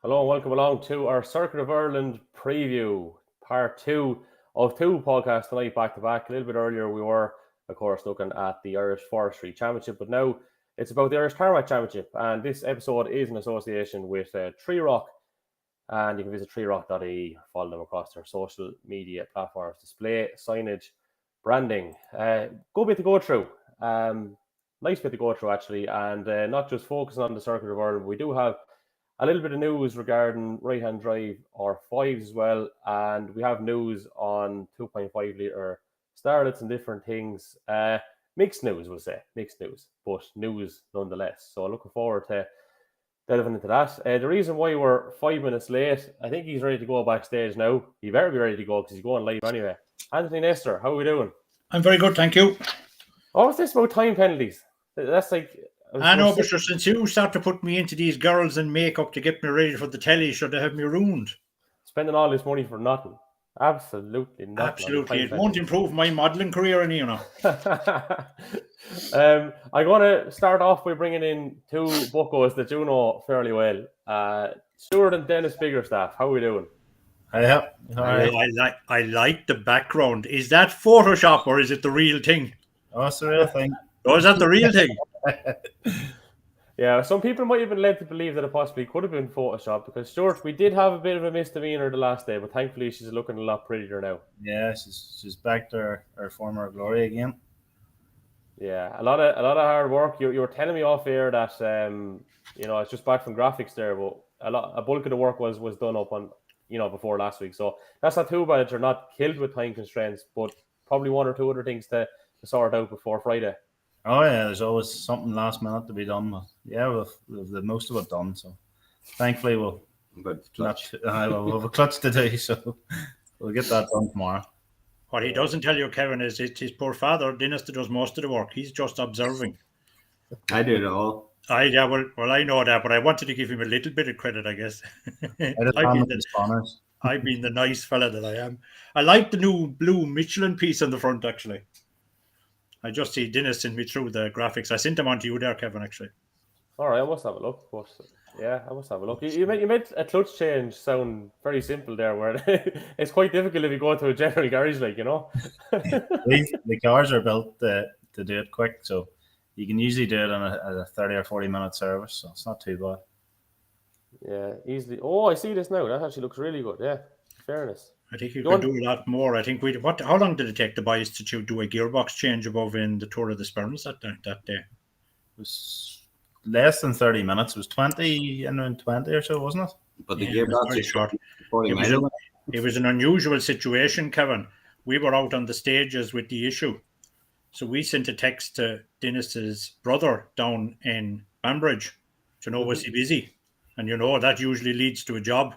Hello and welcome along to our Circuit of Ireland preview, part 2 of 2 podcasts tonight, back to back. A little bit earlier we were, of course, looking at the Irish Forestry Championship, but now it's about the Irish Tarmac Championship, and this episode is in association with Tree Rock, and you can visit treerock.ie, follow them across their social media platforms, display, signage, branding. Good bit to go through. Nice bit to go through, actually, and not just focusing on the Circuit of Ireland. We do have a little bit of news regarding right-hand drive or fives as well, and we have news on 2.5 litre starlets and different things. Mixed news, we'll say, but news nonetheless. So looking forward to delving into that. The reason why we're 5 minutes late, I think he's ready to go backstage now. He better be ready to go because he's going live anyway. Anthony Nestor, how are we doing? I'm very good, thank you. Oh, what's this about time penalties? That's like... I know, but since you start to put me into these girls in makeup to get me ready for the telly, should they have me ruined? Spending all this money for nothing. Absolutely nothing. Absolutely. It won't improve my modelling career any, you know. I'm going to start off by bringing in two buckos that you know fairly well. Stewart and Dennis Biggerstaff. How are we doing? Yeah. I like the background. Is that Photoshop or is it the real thing? Oh, it's the real thing. Oh, is that the real thing? Yeah, some people might have been led to believe that it possibly could have been Photoshop because, Stuart, we did have a bit of a misdemeanor the last day, but thankfully she's looking a lot prettier now. Yeah, she's back to her former glory again. Yeah, a lot of hard work. You were telling me off air that it's just back from graphics there, but a bulk of the work was done up on before last week. So that's not too bad that you're not killed with time constraints, but probably one or two other things to sort out before Friday. Oh yeah, there's always something last minute to be done. But yeah, we've the most of it done. So thankfully we'll have a clutch today, so we'll get that done tomorrow. What he doesn't tell you, Kevin, is it's his poor father, Dennis, that does most of the work. He's just observing. I do it all. I know that, but I wanted to give him a little bit of credit, I guess. I've been the nice fella that I am. I like the new blue Michelin piece on the front, actually. I just see Dennis send me through the graphics. I sent them on to you there, Kevin, actually. All right, I must have a look. But yeah, I must have a look. You made a clutch change sound very simple there, where it's quite difficult if you go to a general garage, The cars are built to do it quick, so you can usually do it on a 30 or 40 minute service, so it's not too bad. Yeah, easily. Oh, I see this now. That actually looks really good. Yeah, fairness. I think you can do a lot more. I think how long did it take the boys to do a gearbox change above in the Tour of the Sperms that day? It was less than 30 minutes. It was 20 or so, wasn't it? But the gearbox is short. It was an unusual situation, Kevin. We were out on the stages with the issue. So we sent a text to Dennis's brother down in Banbridge to know was he busy. And that usually leads to a job.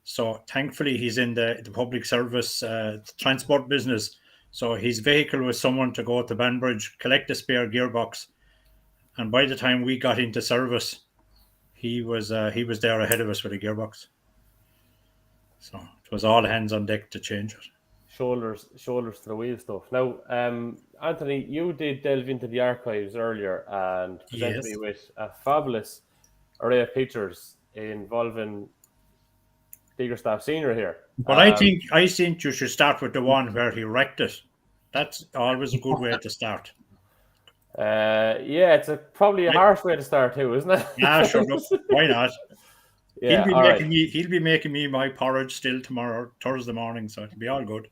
So thankfully he's in the public service transport business. So his vehicle was someone to go to Banbridge, collect a spare gearbox. And by the time we got into service, he was there ahead of us with a gearbox. So it was all hands on deck to change it. Shoulders to the wheel stuff. Now, Anthony, you did delve into the archives earlier and presented me with a fabulous array of pictures involving Biggerstaff Senior here. But I think you should start with the one where he wrecked it. That's always a good way to start. Yeah, it's probably a harsh way to start too, isn't it? Yeah, sure. No, why not? Yeah, he'll be making me my porridge still tomorrow, Thursday morning, so it'll be all good.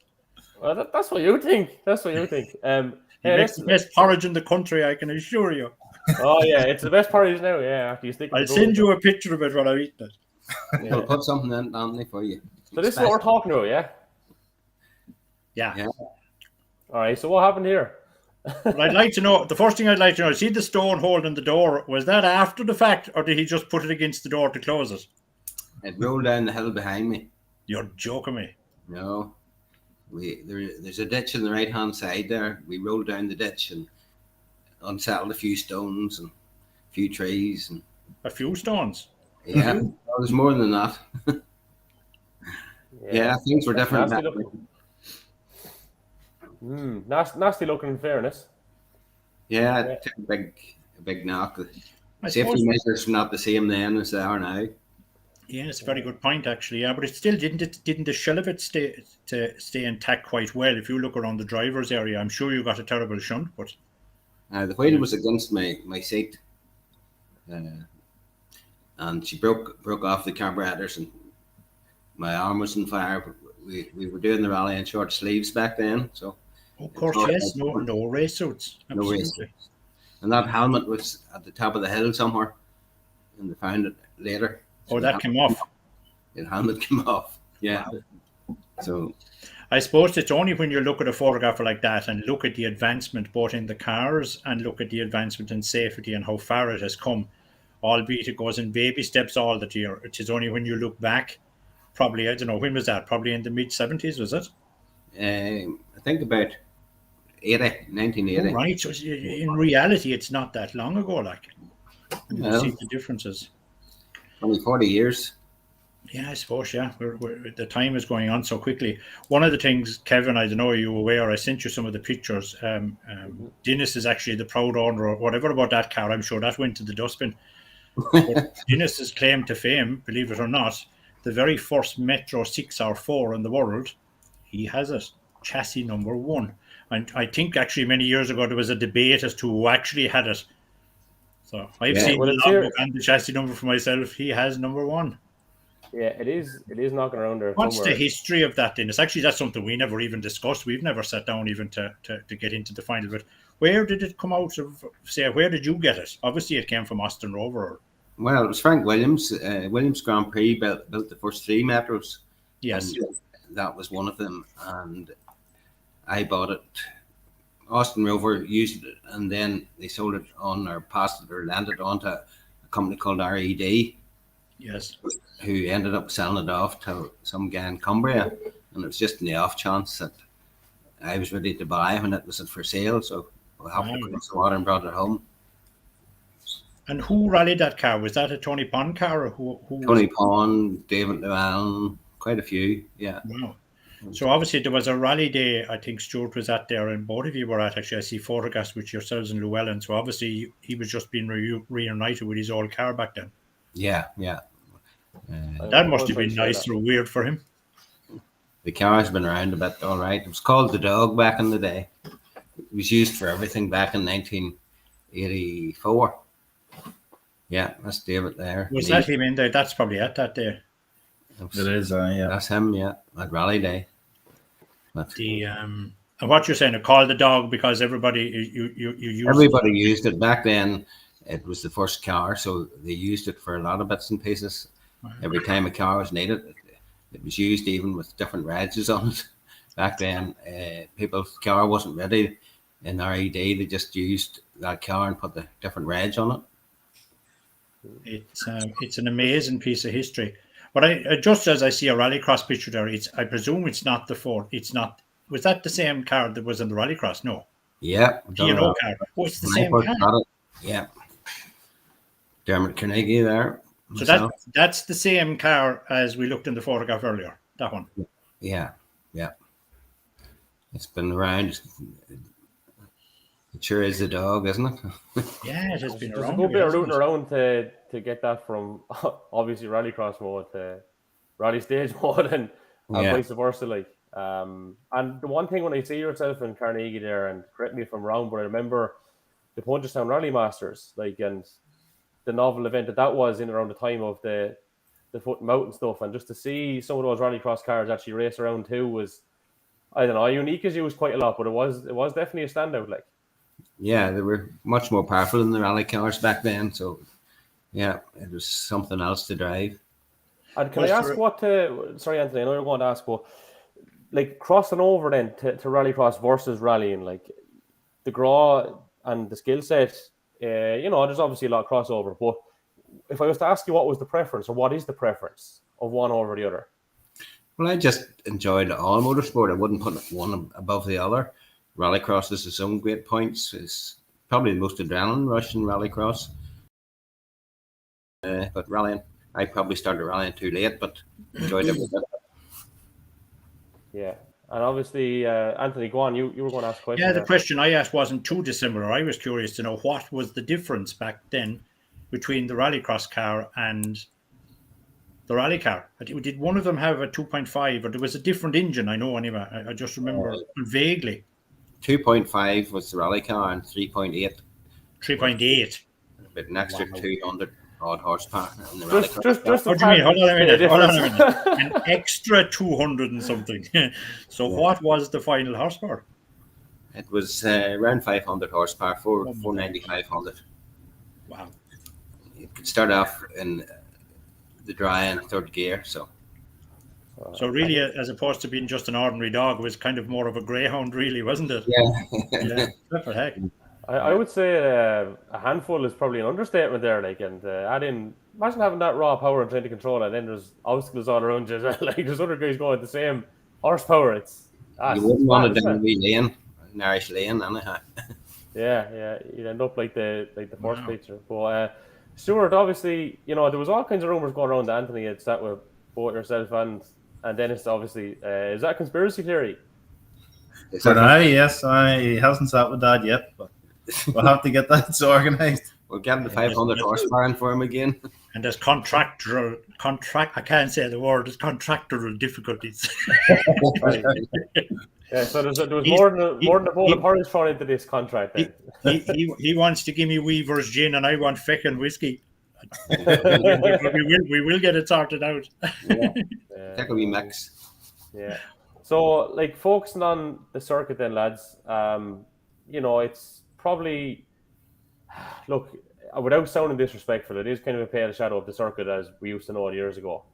Well, that's what you think. He makes the best porridge in the country, I can assure you. Oh yeah, it's the best porridge now. Yeah, after you stick. I'll send you a picture of it when I eat it. Yeah. I'll put something in, Anthony, for you. So this is what we're talking about, yeah? Yeah. All right. So what happened here? But I'd like to know. The first thing I'd like to know: see the stone holding the door. Was that after the fact, or did he just put it against the door to close it? It rolled down the hill behind me. You're joking me. No. There's a ditch on the right hand side there. We rolled down the ditch and unsettled a few stones and a few trees and a few stones. Yeah, it was more than that. Yeah, things were different. Nasty looking, in fairness. Yeah, it took a big knock. Safety measures were not the same then as they are now. Yeah, it's a very good point, actually. Yeah, but it still didn't the shell of it stay intact quite well. If you look around the driver's area, I'm sure you got a terrible shunt, but The wheel was against my seat, and she broke off the carburetors, and my arm was on fire. We were doing the rally in short sleeves back then, so of course, yes, no race suits, no race suits. And that helmet was at the top of the hill somewhere, and they found it later. So that came off. The helmet came off. Yeah. Wow. So I suppose it's only when you look at a photograph like that and look at the advancement both in the cars and look at the advancement in safety and how far it has come, albeit it goes in baby steps all the year. It is only when you look back, probably, I don't know, when was that? Probably in the mid-70s, was it? I think about 1980. Oh, right. So in reality, it's not that long ago, like. You see the differences. Only 40 years. Yeah, I suppose, yeah. The time is going on so quickly. One of the things, Kevin, I don't know, are you aware, I sent you some of the pictures. Dennis is actually the proud owner or whatever about that car. I'm sure that went to the dustbin. Dennis's claim to fame, believe it or not, the very first Metro 6 or 4 in the world, he has it, chassis number 1. And I think actually many years ago there was a debate as to who actually had it. So I've seen the logbook and the chassis number for myself. He has number 1. Yeah, it is knocking around there. What's the history of that, Dennis? Actually, that's something we never even discussed. We've never sat down even to get into the final bit. Where did it come out of? Say, where did you get it? Obviously, it came from Austin Rover. Well, it was Frank Williams. Williams Grand Prix built the first 3 Metros. Yes, that was one of them, and I bought it. Austin Rover used it, and then they sold it on or passed it or lent it on to a company called RED. Yes. Who ended up selling it off to some guy in Cumbria, and it was just in the off chance that I was ready to buy when it was for sale, so we helped across the water and brought it home. And who rallied that car? Was that a Tony Pond car, or who Tony Pond, David Llewellyn, quite a few, yeah. Wow. So obviously there was a rally day, I think Stewart was at there, and both of you were at. Actually, I see photographs with yourselves and Llewellyn. So obviously he was just being reunited with his old car back then. Yeah. That must have been nice or weird for him. The car has been around a bit, all right. It was called the Dog back in the day. It was used for everything back in 1984. Yeah, that's David there. Was that him in there? That's probably at that day. It is, yeah. That's him, yeah, at Rally Day. But and what you're saying, called the Dog because everybody everybody used it back then. It was the first car, so they used it for a lot of bits and pieces. Every time a car was needed, it was used even with different regs on it. Back then, people's car wasn't ready in RED. They just used that car and put the different reg on it. It's an amazing piece of history. But I just as I see a Rallycross picture there, I presume it's not the Ford. It's not. Was that the same car that was in the Rallycross? No. Yeah. Car. Oh, it's the same car. Yeah. Dermot Carnegie there. So that's the same car as we looked in the photograph earlier. That one. Yeah. It's been around. It sure is a dog, isn't it? Yeah, it has been around. There's a good bit of rooting around to get that from obviously Rallycross mode to Rally Stage mode and vice versa. Like, and the one thing when I see yourself in Carnegie there, and correct me if I'm wrong, but I remember the Punchestown Rally Masters, like, and the novel event that was in around the time of the foot and mountain stuff, and just to see some of those Rallycross cars actually race around too was, I don't know, unique is used quite a lot, but it was definitely a standout. Like, yeah, they were much more powerful than the rally cars back then, so yeah, it was something else to drive. And can I ask sorry, Anthony, I know you're going to ask, but like crossing over then to Rallycross versus rallying, like the graw and the skill set, there's obviously a lot of crossover, but if I was to ask you what was the preference, or what is the preference of one over the other? Well, I just enjoyed all motorsport. I wouldn't put one above the other. Rallycross has its own great points. It's probably the most adrenaline rush in Rallycross. But rallying, I probably started rallying too late, but enjoyed every bit. Yeah. And obviously, Anthony, go on. You were going to ask a question. Yeah, the question I asked wasn't too dissimilar. I was curious to know what was the difference back then between the Rallycross car and the rally car? Did one of them have a 2.5, or there was a different engine? I know anyway. I just remember vaguely. 2.5 was the rally car, and 3.8. 3.8. But an extra 200 odd horsepower in the Just what do you mean? Hold on a minute. An extra 200 and something. So what was the final horsepower? It was around 500 horsepower, 490, 500. Wow. You could start off in the dry and third gear, so really, as opposed to being just an ordinary dog, it was kind of more of a greyhound, really, wasn't it? yeah. What the heck? I would say a handful is probably an understatement there. Like, and imagine having that raw power and trying to control it, and then there's obstacles all around you. Like, there's other guys going at the same horsepower. You wouldn't want to down a wee lane, an Irish lane, anyhow. Yeah, you'd end up like the first picture. But Stewart, obviously, there was all kinds of rumors going around that Anthony had sat with both yourself and Dennis. Obviously, is that a conspiracy theory? Yes, he hasn't sat with Dad yet, but we'll have to get that organised. We'll get the 500 horsepower in for him again. And there's contractual difficulties. Yeah, so there was more than a bowl of porridge thrown into this contract. Then. He wants to give me Weaver's gin, and I want feckin' whiskey. we will get it sorted out. Take a wee mix. Yeah. So, like, focusing on the circuit then, lads, it's probably, look, without sounding disrespectful, it is kind of a pale shadow of the circuit as we used to know it years ago.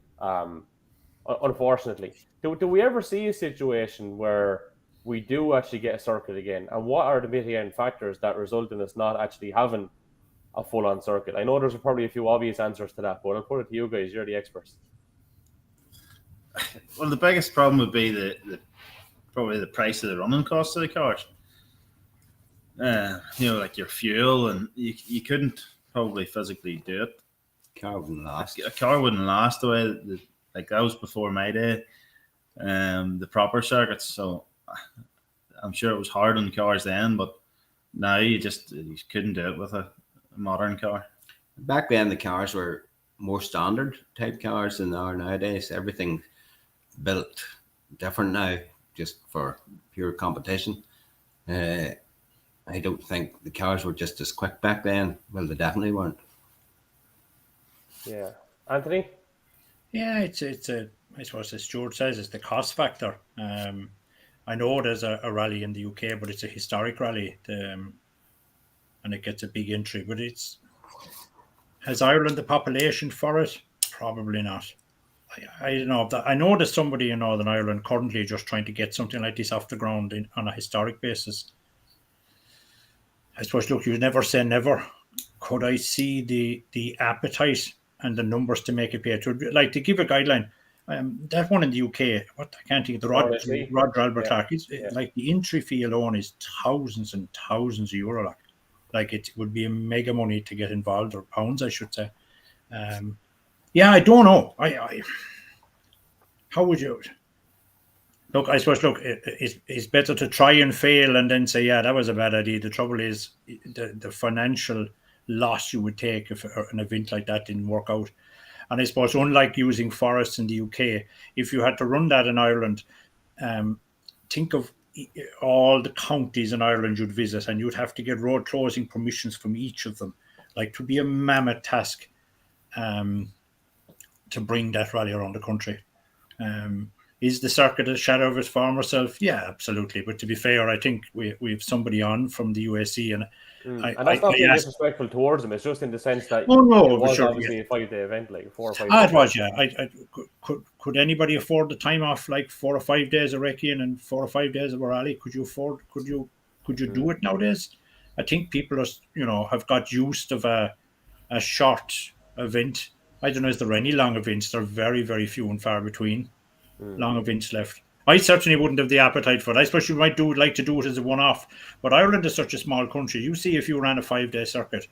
Unfortunately. Do we ever see a situation where we do actually get a circuit again? And what are the mitigating factors that result in us not actually having a full-on circuit? I know there's probably a few obvious answers to that, but I'll put it to you guys. You're the experts. Well, the biggest problem would be probably the price of the running costs of the cars. Like your fuel, and you couldn't probably physically do it. Car wouldn't last. A car wouldn't last the way that was before my day. The proper circuits, so I'm sure it was hard on cars then, but now you couldn't do it with a modern car. Back then, the cars were more standard type cars than they are nowadays. Everything built different now, just for pure competition. I don't think the cars were just as quick back then. Well, they definitely weren't. Yeah, Anthony. Yeah, it's I suppose as Stewart says, it's the cost factor. I know there's a rally in the UK, but it's a historic rally, and it gets a big entry. But has Ireland the population for it? Probably not. I don't know. I know there's somebody in Northern Ireland currently just trying to get something like this off the ground on a historic basis. I suppose, look, you never say never. Could I see the appetite and the numbers to make it pay? Like, to give a guideline, that one in the UK, I can't think of the Roger Albert Clark. Like, the entry fee alone is thousands and thousands of euro. Like it would be a mega money to get involved, or pounds, I should say. I don't know. How would you? Look, I suppose, it's better to try and fail and then say, yeah, that was a bad idea. The trouble is the financial loss you would take if an event like that didn't work out. And I suppose, unlike using forests in the UK, if you had to run that in Ireland, think of all the counties in Ireland you'd visit, and you'd have to get road closing permissions from each of them. Like, to be a mammoth task to bring that rally around the country. Is the circuit a shadow of its former self? Yeah, absolutely. But to be fair, I think we have somebody on from the USC, and that's not being disrespectful towards them. It's just in the sense that it was obviously a 5-day event, like 4 or 5 days. It was, yeah. Could anybody afford the time off, like 4 or 5 days of recce and 4 or 5 days of a rally? Could you do it nowadays? I think people are, have got used of a short event. I don't know, is there any long events? They're very, very few and far between. Long events left. I certainly wouldn't have the appetite for it. I suppose you might like to do it as a one-off, but Ireland is such a small country. You see, if you ran a 5-day circuit,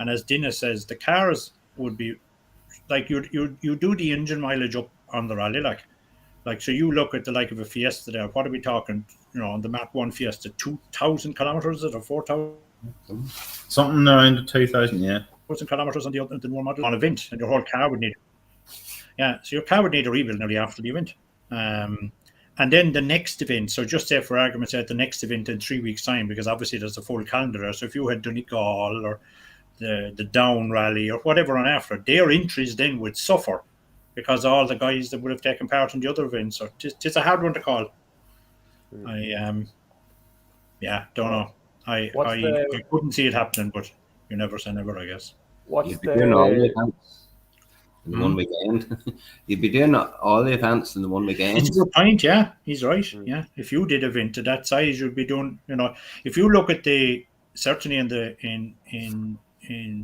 and as Dennis says, the cars would be like you do the engine mileage up on the rally, like so. You look at the like of a Fiesta there. What are we talking? On the Mach 1 Fiesta, 2,000 kilometers, or 4,000? Something around 2,000, yeah. 1,000 kilometers on the one model on event, and your whole car would need. Yeah, so your car would need a rebuild nearly after the event. And then the next event, so just say for argument's sake, the next event in 3 weeks' time, because obviously there's a full calendar there. So if you had Donegal or the Down Rally or whatever on after, their entries then would suffer because all the guys that would have taken part in the other events. So it's a hard one to call. Don't know. I couldn't see it happening, but you never say never, I guess. You'd be doing all the events in one weekend. You'd be doing all the events in the one weekend. It's a good point, yeah. He's right. Yeah. If you did an event of that size, you'd be doing, if you look at certainly in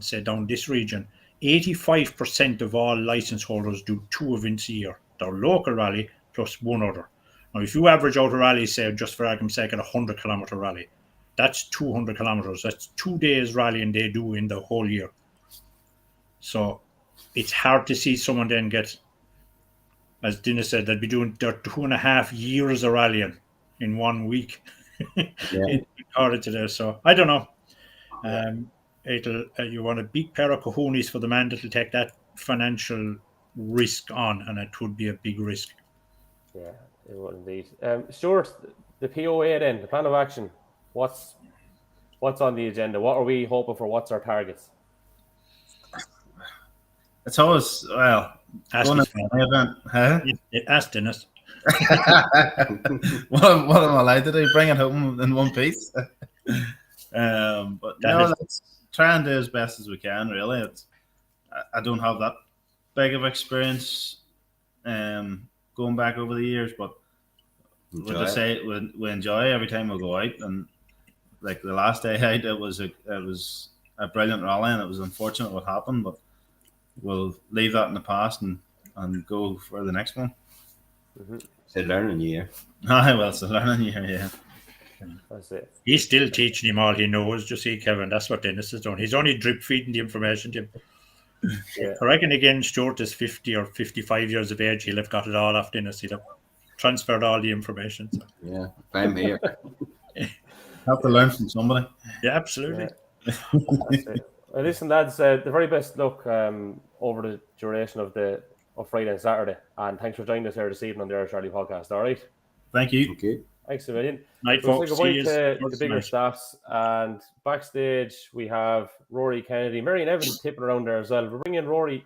say down this region, 85% of all license holders do 2 events a year. Their local rally plus one other. Now, if you average out a rally, say, just for argument's sake, at 100-kilometer rally, that's 200 kilometers. That's 2 days rallying they do in the whole year. So it's hard to see someone then get, as Dina said, they'd be doing their 2.5 years of rallying in 1 week. In order to do so. I don't know. You want a big pair of cojones for the man that'll take that financial risk on, and it would be a big risk. Yeah, it would indeed. Stewart, the POA then, the plan of action. What's on the agenda? What are we hoping for? What's our targets? It's always Ask Dennis. what am I allowed to do? Bring it home in one piece. But let's try and do as best as we can. Really, I don't have that big of experience going back over the years, but we enjoy every time we go out. And like the last day out, it was a brilliant rally, and it was unfortunate what happened, but we'll leave that in the past and go for the next one. It's a learning year. It's a learning year, yeah. That's it. He's still teaching him all he knows. Just see, Kevin, that's what Dennis has done. He's only drip feeding the information to him. I reckon again, Stewart is 50 or 55 years of age. He'll have got it all off Dennis. He'll have transferred all the information. So. Yeah, I'm here. Have to learn from somebody. Yeah, absolutely. Yeah. Listen, lads, the very best luck over the duration of Friday and Saturday. And thanks for joining us here this evening on the Irish Rally Podcast. All right. Thank you. Okay. Thanks a million. Night, folks. Say goodbye to the bigger staffs. And backstage, we have Rory Kennedy, Marion Evans tipping around there as well. We're bringing Rory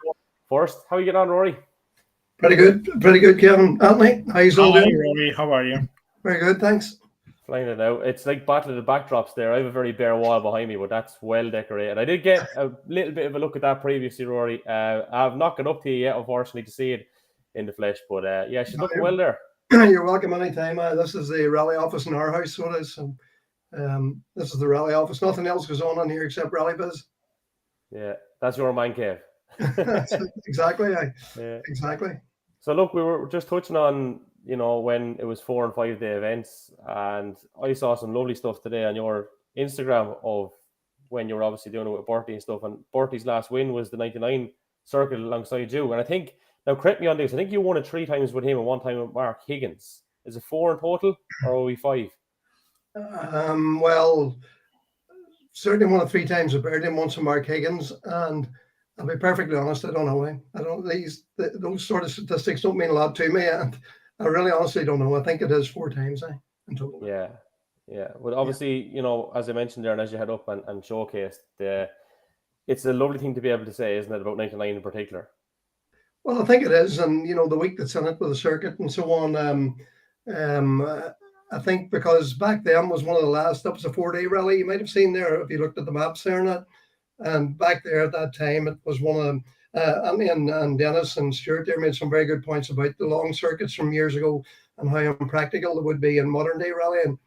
first. How you get on, Rory? Pretty good, Kevin. Anthony, how you all doing? Rory, how are you? Very good, thanks. Flying it out. It's like battle of the backdrops there. I have a very bare wall behind me, but that's well decorated. I did get a little bit of a look at that previously, Rory. I've not got up to you yet, unfortunately, to see it in the flesh. But she's looking well there. You're welcome anytime. This is the rally office in our house, so it is. This is the rally office. Nothing else goes on in here except rally biz. Yeah, that's your man cave. Exactly. Yeah. Exactly. So look, we were just touching on, when it was 4 and 5 day events, and I saw some lovely stuff today on your Instagram of when you were obviously doing it with Bertie and stuff. And Bertie's last win was the 99 circuit alongside you. And I think, now correct me on this, I think you won it 3 times with him and 1 time with Mark Higgins. Is it 4 in total, or are we 5? Well, certainly won it 3 times with Bertie and once with Mark Higgins. And I'll be perfectly honest, I don't know. I don't. Those sort of statistics don't mean a lot to me, and I really honestly don't know. I think it is 4 times in total. Yeah. Well, obviously, as I mentioned there, and as you head up and showcased, it's a lovely thing to be able to say, isn't it, about 99 in particular? Well, I think it is, and the week that's in it with the circuit and so on. I think because back then was one of the last. That was a 4-day rally. You might have seen there if you looked at the maps there and that. And back there at that time, it was one of them. And Dennis and Stewart there made some very good points about the long circuits from years ago and how impractical they would be in modern day rallying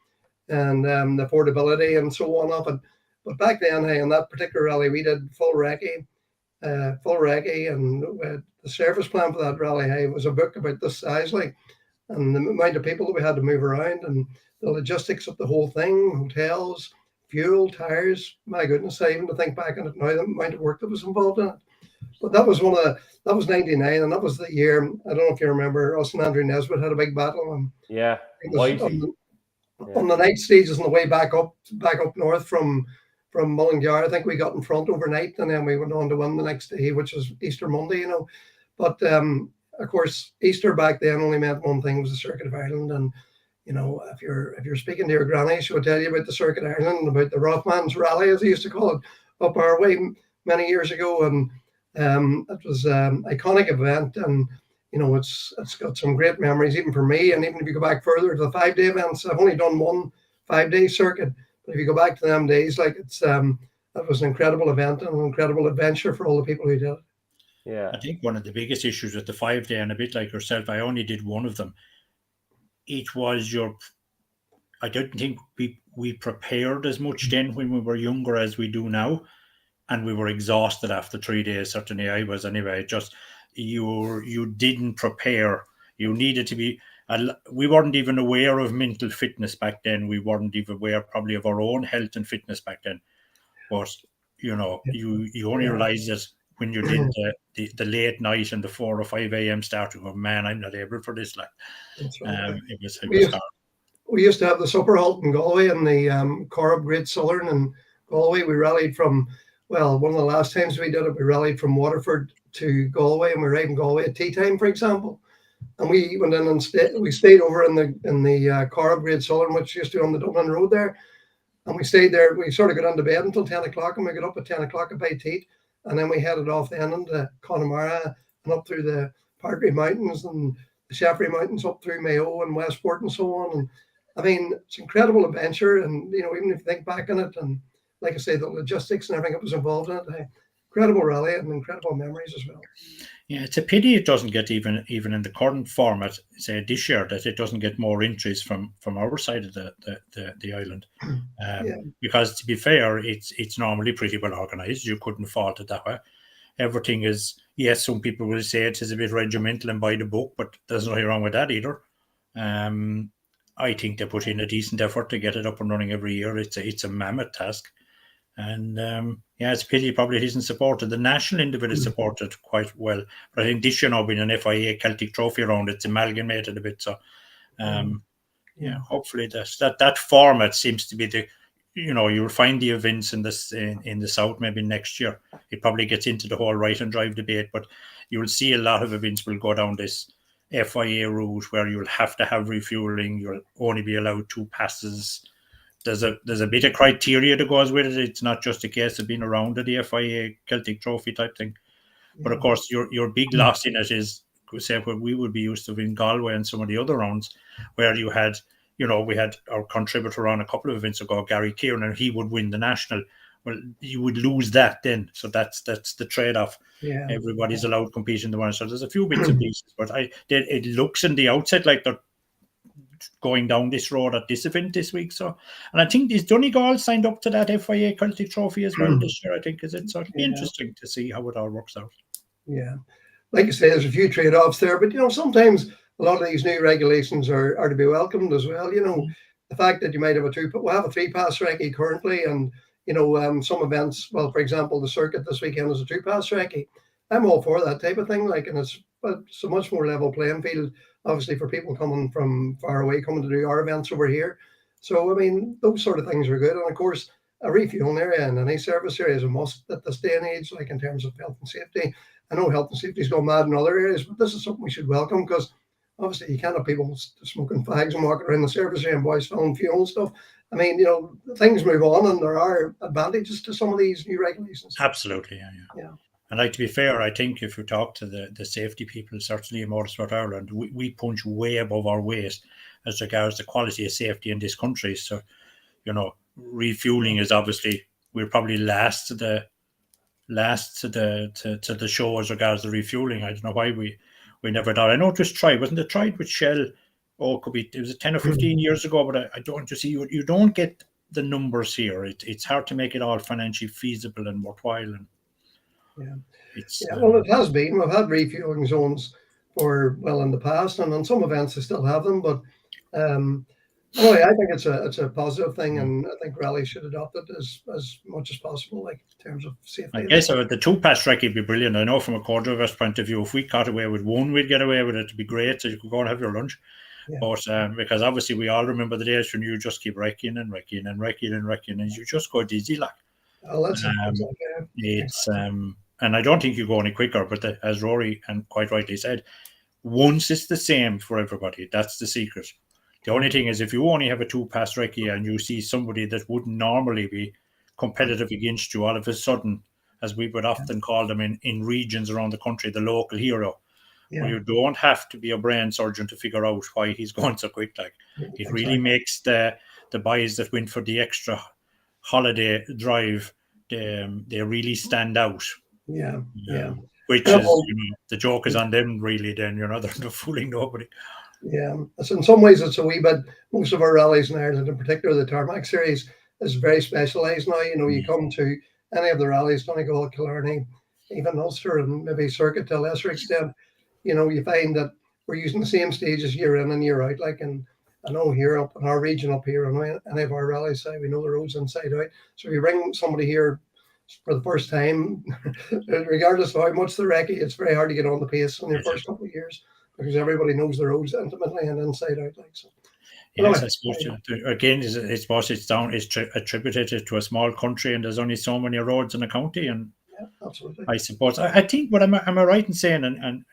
and the affordability and so on of it. But back then, in that particular rally, we did full recce, and the service plan for that rally was a book about this size, and the amount of people that we had to move around and the logistics of the whole thing, hotels, fuel, tires. My goodness, even to think back on it now, the amount of work that was involved in it. But that was that was 99, and that was the year. I don't know if you remember, us and Andrew Nesbitt had a big battle. And yeah, on the night stages on the way back up north from Mullingar, I think we got in front overnight, and then we went on to win the next day, which was Easter Monday. But of course, Easter back then only meant one thing, was the Circuit of Ireland. And if you're speaking to your granny, she will tell you about the Circuit of Ireland and about the Rothmans Rally, as they used to call it, up our way many years ago. And it was an iconic event, and it's got some great memories even for me. And even if you go back further to the 5-day events, I've only done one 5-day circuit, but if you go back to them days, like that was an incredible event and an incredible adventure for all the people who did it. Yeah, I think one of the biggest issues with the 5-day, and a bit like yourself, I only did one of them. It was I don't think we prepared as much then when we were younger as we do now, and we were exhausted after 3 days. Certainly I was anyway. Just you didn't prepare. You needed to be. We weren't even aware of mental fitness back then. We weren't even aware probably of our own health and fitness back then. But you only realize it when you did the late night and the 4 or 5 a.m. start. You go, man, I'm not able for this. Like, Right. it was hard. We used to have the supper halt in Galway and the Corrib Great Southern in Galway. We rallied from, well, one of the last times we did it, we rallied from Waterford to Galway, and we arrived in Galway at tea time, for example. And we went in and we stayed over in the Corrib Great Southern, which used to be on the Dublin Road there. And we stayed there. We sort of got into bed until 10 o'clock, and we got up at 10 o'clock and by tea. And then we headed off then into Connemara and up through the Partry Mountains and the Sheffrey Mountains, up through Mayo and Westport and so on. And I mean, it's an incredible adventure. And, even if you think back on it, and like I say, the logistics and everything that was involved in it, incredible rally and incredible memories as well. Yeah, it's a pity it doesn't get even in the current format, say this year, that it doesn't get more interest from our side of the island. Because to be fair, it's normally pretty well organised. You couldn't fault it that way. Everything is, yes, some people will say it is a bit regimental and by the book, but there's nothing wrong with that either. I think they put in a decent effort to get it up and running every year. It's a mammoth task. And it's a pity probably it isn't supported. The national end of it is supported quite well. But I think this year now being an FIA Celtic Trophy around, it's amalgamated a bit. So hopefully that format seems to be you'll find the events in the south maybe next year. It probably gets into the whole right and drive debate, but you'll see a lot of events will go down this FIA route where you'll have to have refueling. You'll only be allowed 2 passes. There's a bit of criteria that goes with it. It's not just a case of being around at the FIA Celtic Trophy type thing. But of course, your big loss in it is, say, what we would be used to in Galway and some of the other rounds, where you had, we had our contributor on a couple of events ago, Gary Kieran, and he would win the national. Well, you would lose that then. So that's the trade-off. Yeah. Everybody's allowed to compete in the one. So there's a few bits and pieces. But it looks in the outset like they're going down this road at this event this week. So, and I think these Donegal signed up to that FIA Celtic Trophy as well this year, I think, is it? So it'll be interesting to see how it all works out. Yeah. Like you say, there's a few trade-offs there, but, sometimes a lot of these new regulations are to be welcomed as well. The fact that you might have we'll have a 3-pass recce currently, and, some events, well, for example, the circuit this weekend is a 2-pass recce. I'm all for that type of thing, and it's a much more level playing field, obviously, for people coming from far away, coming to do our events over here. So, I mean, those sort of things are good. And of course, a refueling area and any service area is a must at this day and age, like in terms of health and safety. I know health and safety is going mad in other areas, but this is something we should welcome, because obviously you can't have people smoking fags and walking around the service area and boys filling fuel and stuff. I mean, things move on, and there are advantages to some of these new regulations. Absolutely, yeah. And like, to be fair, I think if you talk to the safety people, certainly in Motorsport Ireland, we punch way above our weight as regards the quality of safety in this country. So, refueling is obviously, we're probably last to the show as regards the refueling. I don't know why we never done. I know it was tried, wasn't it tried with Shell? It was 10 or 15 years ago, but I don't you don't get the numbers here. It's hard to make it all financially feasible and worthwhile. And well, it has been. We've had refueling zones in the past, and on some events they still have them. But anyway, I think it's a positive thing, and I think Rally should adopt it as much as possible, like in terms of safety. I guess the 2-pass recce would be brilliant. I know from a Cordova's point of view, if we got away with one, we'd get away with it. It'd be great, so you could go and have your lunch. Yeah. But because obviously we all remember the days when you just keep wrecking, and you just go dizzy like. Oh, that's it's and I don't think you go any quicker. But as Rory and quite rightly said, once it's the same for everybody. That's the secret. The only thing is, if you only have a 2-pass recce and you see somebody that wouldn't normally be competitive against you, all of a sudden, as we would often call them in regions around the country, the local hero, where you don't have to be a brain surgeon to figure out why he's going so quick. Like, it really makes the boys that went for the extra holiday drive, they really stand out. Which is, the joke is on them, really. Then they're not fooling nobody. Yeah, so in some ways it's a wee bit. Most of our rallies in Ireland, in particular the Tarmac series, is very specialised now. You come to any of the rallies, Donegal, Killarney, even Ulster, and maybe Circuit to a lesser extent. You find that we're using the same stages year in and year out. Like, and I know here up in our region up here, on any of our rallies, we know the roads inside out. So if you bring somebody here for the first time, regardless of how much the recce, it's very hard to get on the pace in your first couple of years, because everybody knows the roads intimately and inside out. Like, so. Yes, I suppose again, it's attributed to a small country, and there's only so many roads in a county, and absolutely. I suppose I think. But am I right in saying, and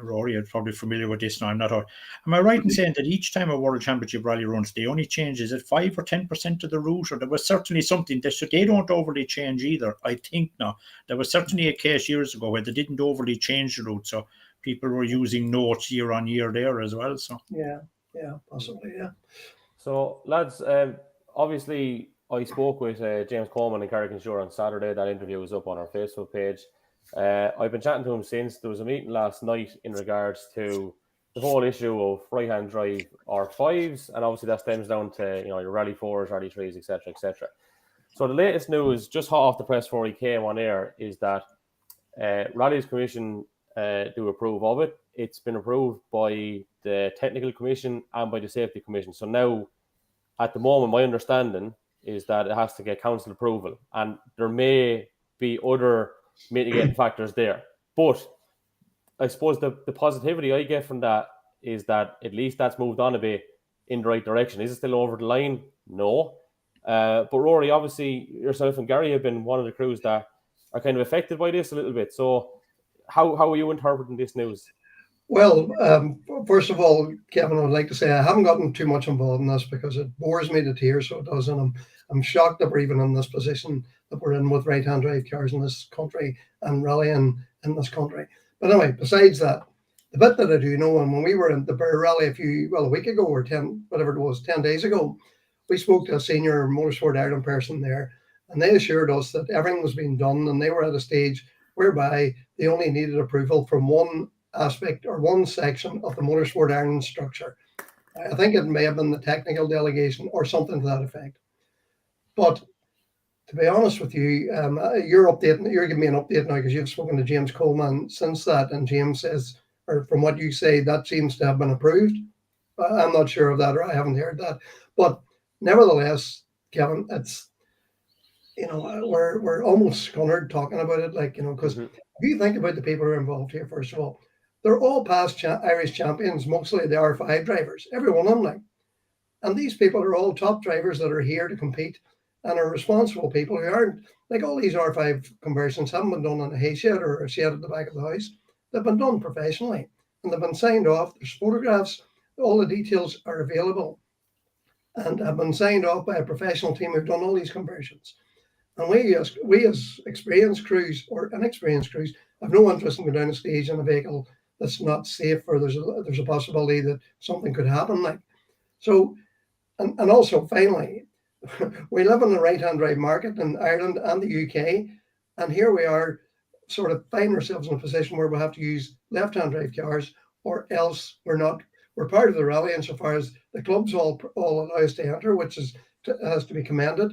Rory, you're probably familiar with this now. I'm not. Am I right in saying that each time a World Championship rally runs, they only change? Is it 5 or 10% of the route, or there was certainly something that they don't overly change either? I think no. There was certainly a case years ago where they didn't overly change the route, so people were using notes year on year there as well. So yeah, possibly, yeah. So, lads, obviously, I spoke with James Coleman and Carrick-on-Shore on Saturday. That interview was up on our Facebook page. I've been chatting to him since. There was a meeting last night in regards to the whole issue of right-hand drive R5s, and obviously that stems down to your Rally 4s, Rally 3s, etc., etc. So the latest news, just hot off the press before he came on air, is that Rally's Commission do approve of it. It's been approved by the Technical Commission and by the Safety Commission. So now, at the moment, my understanding is that it has to get council approval, and there may be other mitigating factors there. But I suppose the positivity I get from that is that at least that's moved on a bit in the right direction. Is it still over the line? No. But Rory, obviously, yourself and Gary have been one of the crews that are kind of affected by this a little bit. So how are you interpreting this news? Well, first of all, Kevin, I would like to say I haven't gotten too much involved in this because it bores me to tears, so it does. And I'm shocked that we're even in this position that we're in with right-hand drive cars in this country and rallying in this country. But anyway, besides that, the bit that I do know, and when we were in the Bear Rally a week ago or 10 days ago, we spoke to a senior Motorsport Ireland person there, and they assured us that everything was being done, and they were at a stage whereby they only needed approval from one aspect or one section of the Motorsport Ireland structure. I think it may have been the technical delegation or something to that effect. But to be honest with you, you're giving me an update now because you've spoken to James Coleman since that, and James says, or from what you say, that seems to have been approved. I'm not sure of that, or I haven't heard that. But nevertheless, Kevin, it's we're almost scunnered talking about it, because if you think about the people who are involved here, first of all, they're all past Irish champions, mostly the R5 drivers, every one of them. And these people are all top drivers that are here to compete and are responsible people who aren't, like all these R5 conversions haven't been done on a hay shed or a shed at the back of the house. They've been done professionally and they've been signed off. There's photographs, all the details are available and have been signed off by a professional team who've done all these conversions. And we as experienced crews or inexperienced crews have no interest in going down a stage in a vehicle that's not safe, or there's a possibility that something could happen. So, and also finally, we live in the right-hand drive market in Ireland and the UK, and here we are sort of finding ourselves in a position where we have to use left-hand drive cars, or else we're part of the rally insofar as the clubs all allow us to enter, which has to be commended.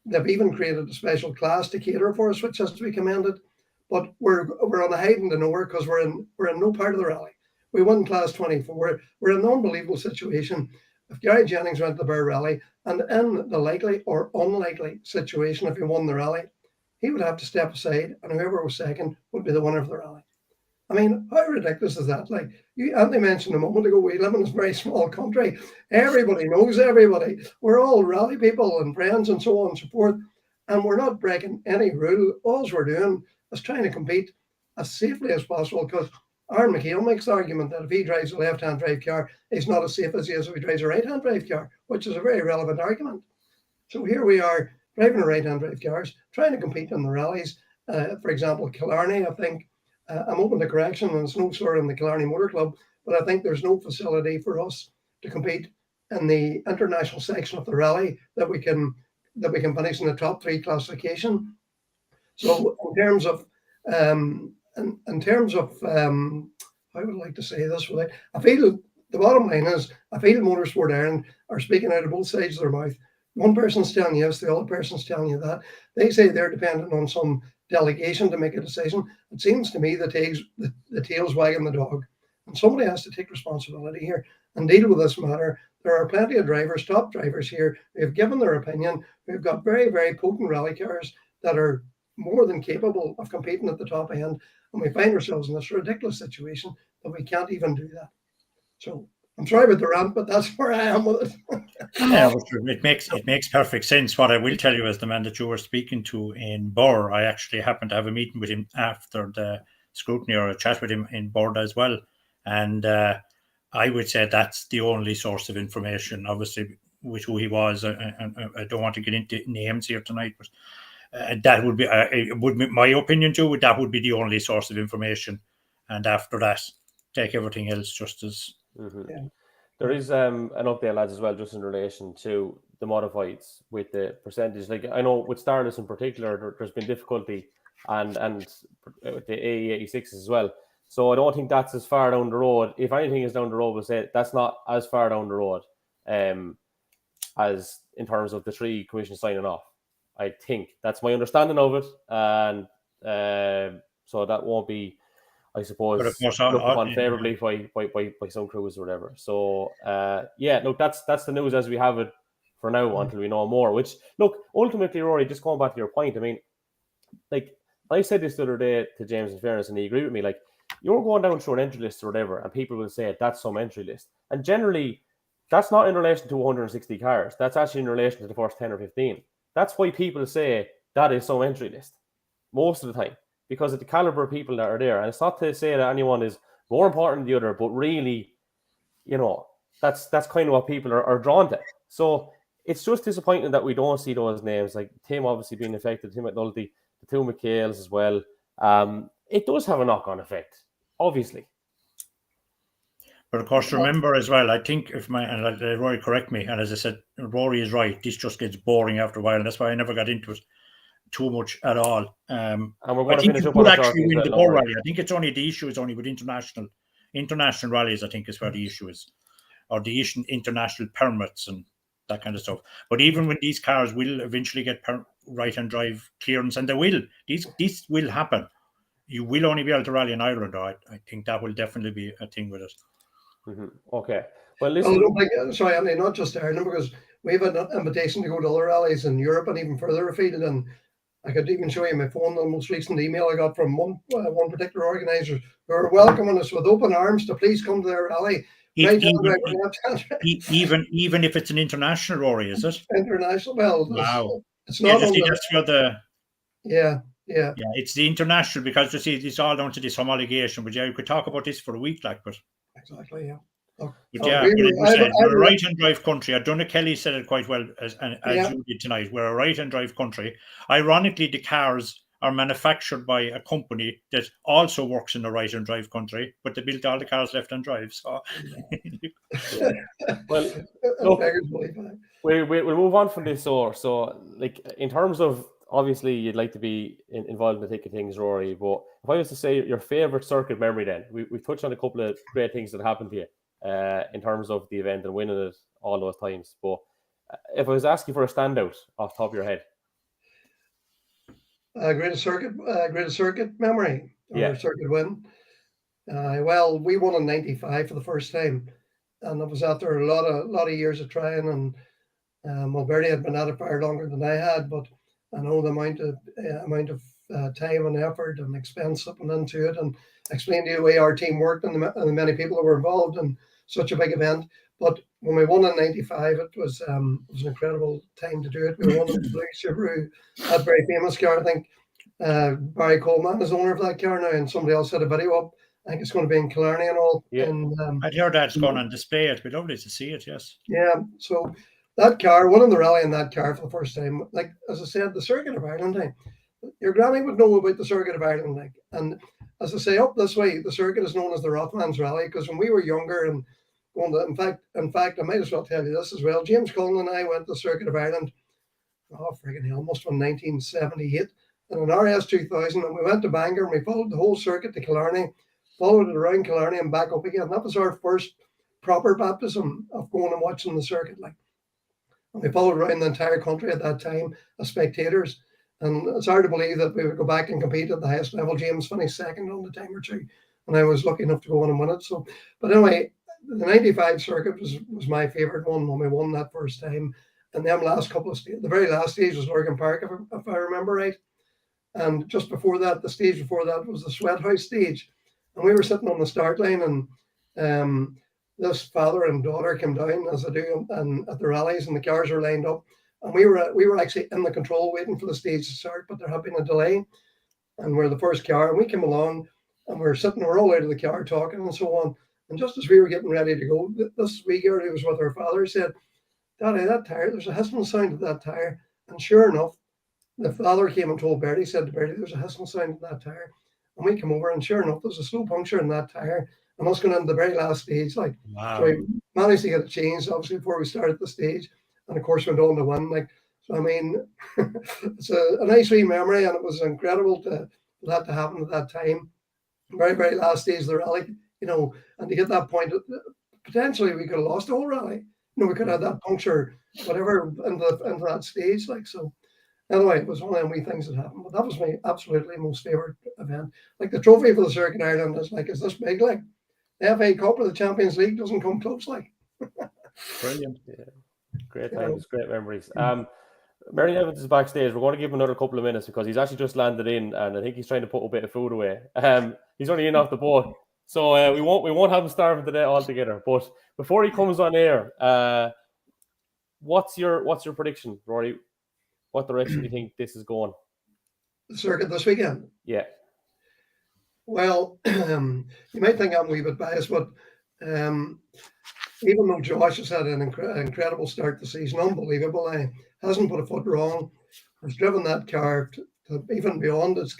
They've even created a special class to cater for us, which has to be commended. But we're on a hiding to nowhere because we're in no part of the rally. We won class 24. We're in an unbelievable situation. If Gary Jennings went to the Bear Rally, and in the likely or unlikely situation, if he won the rally, he would have to step aside, and whoever was second would be the winner of the rally. I mean, how ridiculous is that? Like Anthony mentioned a moment ago, we live in this very small country. Everybody knows everybody. We're all rally people and friends and so on and so forth. And we're not breaking any rule. All we're doing is trying to compete as safely as possible, because Aaron McHale makes the argument that if he drives a left-hand drive car, he's not as safe as he is if he drives a right-hand drive car, which is a very relevant argument. So here we are driving a right-hand drive cars, trying to compete in the rallies. For example, Killarney, I think, I'm open to correction, and it's no sort in the Killarney Motor Club, but I think there's no facility for us to compete in the international section of the rally that we can finish in the top 3 classification. So in terms of how I would like to say this, I feel the bottom line is I feel Motorsport Ireland are speaking out of both sides of their mouth. One person's telling you this, the other person's telling you that. They say they're dependent on some delegation to make a decision. It seems to me the tail's wagging the dog, and somebody has to take responsibility here and deal with this matter. There are plenty of drivers, top drivers here, who have given their opinion. We've got very, very potent rally cars that are more than capable of competing at the top end, and we find ourselves in this ridiculous situation that we can't even do that. So I'm sorry about the rant, but that's where I am with it. Yeah, it makes perfect sense. What I will tell you, as the man that you were speaking to in Burr, I actually happened to have a meeting with him after the scrutiny, or a chat with him in Burr as well, and I would say that's the only source of information, obviously, with who he was. And I don't want to get into names here tonight, but that would be my opinion too. That would be the only source of information, and after that, take everything else just as. Mm-hmm. Yeah. There is an update, lads, as well, just in relation to the modifieds with the percentage. Like, I know with Starless in particular, there's been difficulty, and with the AE86s as well. So I don't think that's as far down the road. If anything is down the road, we'll say that's not as far down the road as in terms of the 3 commissions signing off. I think that's my understanding of it, and so that won't be, I suppose, looked upon favourably by some crews or whatever. So look, that's the news as we have it for now until we know more. Which, look, ultimately, Rory, just going back to your point, I mean, like I said this the other day to James, in fairness, and he agreed with me. Like, you're going down through an entry list or whatever, and people will say that's some entry list, and generally, that's not in relation to 160 cars. That's actually in relation to the first 10 or 15. That's why people say that is some entry list most of the time, because of the caliber of people that are there. And it's not to say that anyone is more important than the other, but really, you know, that's kind of what people are drawn to. So it's just disappointing that we don't see those names, like Tim obviously being affected, Tim McNulty, the 2 McHales as well. It does have a knock-on effect, obviously. But of course, remember as well, I think Rory, correct me, and as I said, Rory is right. This just gets boring after a while, and that's why I never got into it too much at all. And we're going to finish up on actually win the Burr rally. I think it's only the issue is only with international rallies. I think is where the issue is, or the international permits and that kind of stuff. But even when these cars will eventually get right-hand drive clearance, and they will, this will happen. You will only be able to rally in Ireland. I think that will definitely be a thing with it. Mm-hmm. Okay. Well, listen. Sorry, I mean, not just Ireland, because we have an invitation to go to other rallies in Europe and even further afield. And I could even show you my phone, the most recent email I got from one particular organizer who are welcoming us with open arms to please come to their rally. Even if it's an international, Rory, is it? International. Well, wow. It's not. That's for the. Yeah, it's the international, because you see, it's all down to this homologation. But yeah, you could talk about this for a week, like, but. Exactly, yeah. We're a right-hand drive country. Donna Kelly said it quite well, as you did tonight. We're a right-hand drive country. Ironically, the cars are manufactured by a company that also works in a right-hand drive country, but they built all the cars left-hand drive. So, well, look, we'll move on from this. So, like, in terms of, obviously, you'd like to be involved in the thick of things, Rory. But if I was to say your favourite circuit memory, then we've touched on a couple of great things that happened to you in terms of the event and winning it all those times. But if I was asking for a standout off the top of your head, greatest circuit memory or circuit win. Well, we won in '95 for the first time, and it was after a lot of years of trying. And Bernie had been at it far longer than I had, but I know the amount of time and effort and expense that went into it, and explain to you the way our team worked and the many people that were involved in such a big event. But when we won in '95, it was an incredible time to do it. We won in the blue Subaru, that very famous car. I think Barry Coleman is owner of that car now, and somebody else had a video up. I think it's going to be in Killarney and all. Yeah. And I'd heard that's going on display. It'd be lovely to see it. Yes. yeah, so that car, winning the rally in that car for the first time, like as I said, the Circuit of Ireland time. Your granny would know about the Circuit of Ireland, like, and as I say, up this way, the circuit is known as the Rothmans Rally, because when we were younger and going to, in fact, I might as well tell you this as well. James Cullen and I went to the Circuit of Ireland. Oh, friggin' hell, almost from 1978 in an RS 2000, and we went to Bangor and we followed the whole circuit to Killarney, followed it around Killarney and back up again. That was our first proper baptism of going and watching the circuit, like. And we followed around the entire country at that time as spectators. And it's hard to believe that we would go back and compete at the highest level. James finished second on the time or two, and I was lucky enough to go on and win it. So, but anyway, the 95 circuit was my favourite one when we won that first time. And then last couple of stages, the very last stage was Lurgan Park, if I remember right. And just before that, the stage before that was the Sweat House stage. And we were sitting on the start line, and this father and daughter came down, as they do, and at the rallies, and the cars were lined up. And we were actually in the control waiting for the stage to start, but there had been a delay. And we're the first car, and we came along, and we're all out of the car talking and so on. And just as we were getting ready to go, this wee girl who was with her father said, "Daddy, that tire, there's a hissing sound of that tire." And sure enough, the father came and told Bertie, said to Bertie, "There's a hissing sound of that tire." And we came over, and sure enough, there's a slow puncture in that tire. And us going into the very last stage, like, Wow. So we managed to get it changed, obviously, before we started the stage. And of course, went on to win. Like, so I mean, it's a nice wee memory, and it was incredible for that to happen at that time. Very, very last stage of the rally, and to get that point, potentially we could have lost the whole rally. We could have that puncture, whatever, into that stage. Like, so anyway, it was one of the wee things that happened. But that was my absolutely most favourite event. Like, the trophy for the Circuit Ireland is this big, like. The FA Cup or the Champions League doesn't come close, like. Brilliant. Yeah. Great times, great memories. Marion Evans is backstage. We're going to give him another couple of minutes because he's actually just landed in, and I think he's trying to put a bit of food away. He's only in off the boat, so we won't have him starving today altogether. But before he comes on air, what's your prediction, Rory? What direction do you think this is going? The circuit this weekend? Yeah. Well, you might think I'm a wee bit biased, but even though Josh has had an incredible start to the season, unbelievable, hasn't put a foot wrong, has driven that car to even beyond its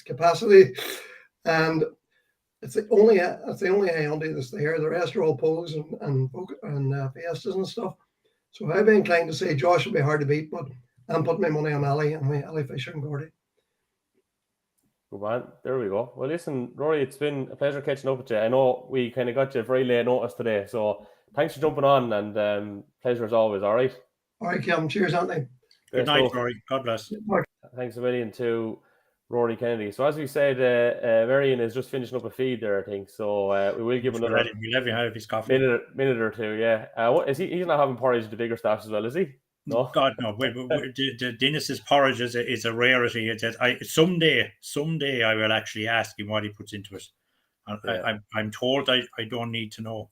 capacity, and it's the only Hyundai that's there. The rest are all Polos and Fiestas and stuff. So I'd be inclined to say Josh will be hard to beat, but I'm putting my money on Ali Fisher and Gordy. Good man. There we go. Well, listen, Rory, it's been a pleasure catching up with you. I know we kind of got you very late notice today, so thanks for jumping on, and pleasure as always. All right. All right, Kevin. Cheers, Anthony. Good night, Rory. God bless. Thanks a million to Rory Kennedy. So as we said, Marion is just finishing up a feed there, I think. So we will give him another minute or two. Yeah. What is he? He's not having porridge at the bigger staffs as well, is he? No, God no. Dennis's porridge is a rarity. Someday I will actually ask him what he puts into it. I'm told I don't need to know.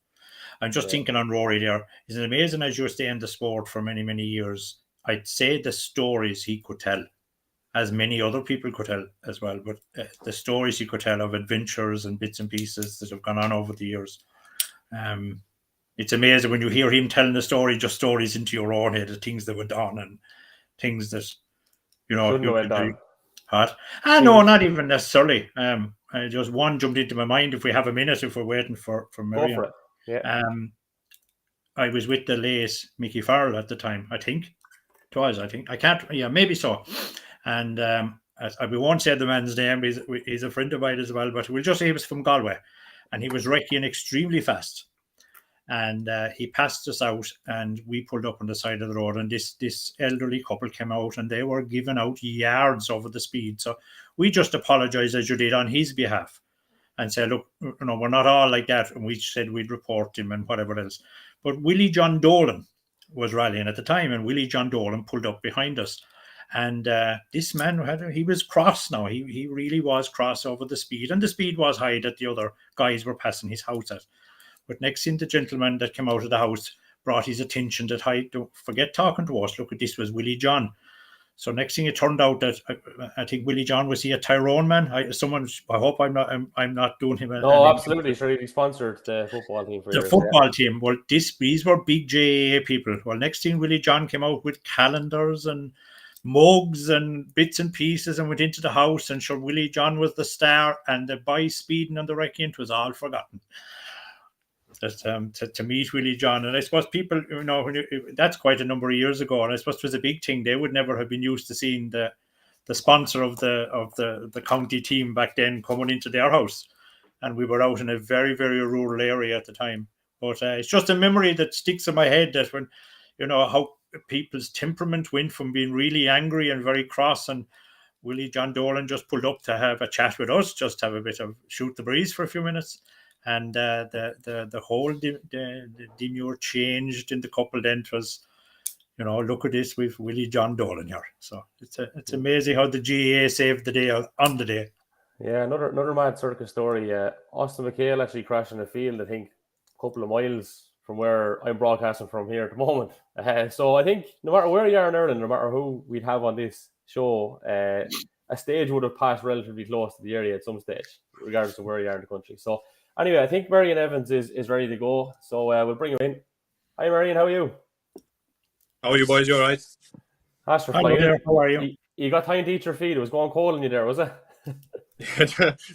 I'm just thinking on Rory there. Isn't it amazing as you stay in the sport for many, many years? I'd say the stories he could tell, as many other people could tell as well, but the stories he could tell of adventures and bits and pieces that have gone on over the years. It's amazing when you hear him telling the story, just stories into your own head of things that went on and things that, went on. What? No, not even necessarily. Just one jumped into my mind. If we have a minute, if we're waiting for Marion. Go for it. Yeah. I was with the late Mickey Farrell at the time. I think it was. I can't. Yeah, maybe so. And we won't say the man's name. He's a friend of mine as well. But we'll just say he was from Galway, and he was wrecking extremely fast. And he passed us out, and we pulled up on the side of the road, and this elderly couple came out, and they were giving out yards over the speed. So we just apologized, as you did, on his behalf, and said, look, we're not all like that. And we said we'd report him and whatever else. But Willie John Dolan was rallying at the time, and Willie John Dolan pulled up behind us. And this man, he was cross now. He really was cross over the speed, and the speed was high that the other guys were passing his house at. But next thing, the gentleman that came out of the house brought his attention that, don't forget talking to us. Look, this was Willie John. So next thing it turned out that I think Willie John, was he a Tyrone man? I hope I'm not doing him. No, absolutely. Sure, he sponsored the football team for the years. football team. Well, these were big JAA people. Well, next thing Willie John came out with calendars and mugs and bits and pieces and went into the house, and sure, Willie John was the star, and the boys speeding on the wreck it was all forgotten. To meet Willie John, and I suppose people, that's quite a number of years ago, and I suppose it was a big thing. They would never have been used to seeing the sponsor of the county team back then coming into their house, and we were out in a very, very rural area at the time. But it's just a memory that sticks in my head, that when how people's temperament went from being really angry and very cross, and Willie John Dolan just pulled up to have a chat with us, just have a bit of shoot the breeze for a few minutes. And the whole demure changed in the couple. Then it was, look at this with Willie John Dolan here. So it's amazing how the GAA saved the day on the day. Yeah, another mad circus story. Austin McHale actually crashed in a field, I think, a couple of miles from where I'm broadcasting from here at the moment. So I think no matter where you are in Ireland, no matter who we'd have on this show, a stage would have passed relatively close to the area at some stage, regardless of where you are in the country. So anyway, I think Marion Evans is ready to go. So we'll bring him in. Hi, Marion. How are you? How are you boys? You all right? Thanks for Hello flying. there. How are you? You got time to eat your feed. It was going cold on you there, was it?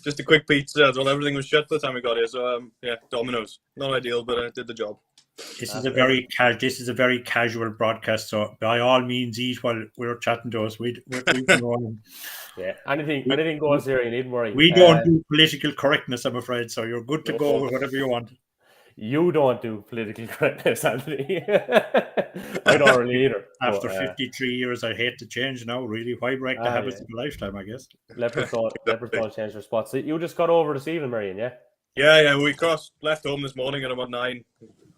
Just a quick pizza. Well, everything was shut by the time we got here. So yeah, Domino's. Not ideal, but it did the job. This is a very casual broadcast. So by all means, eat while we're chatting to us. We can go on. Yeah, anything goes here. You needn't worry. We don't do political correctness, I'm afraid. So you're good to go with whatever you want. You don't do political correctness, Anthony. I don't really either. After 53 years, I hate to change now, really. Why break the habits of a lifetime, I guess? Leopards don't change their spots. So you just got over this evening, Marion, yeah? Yeah. We left home this morning at about 9.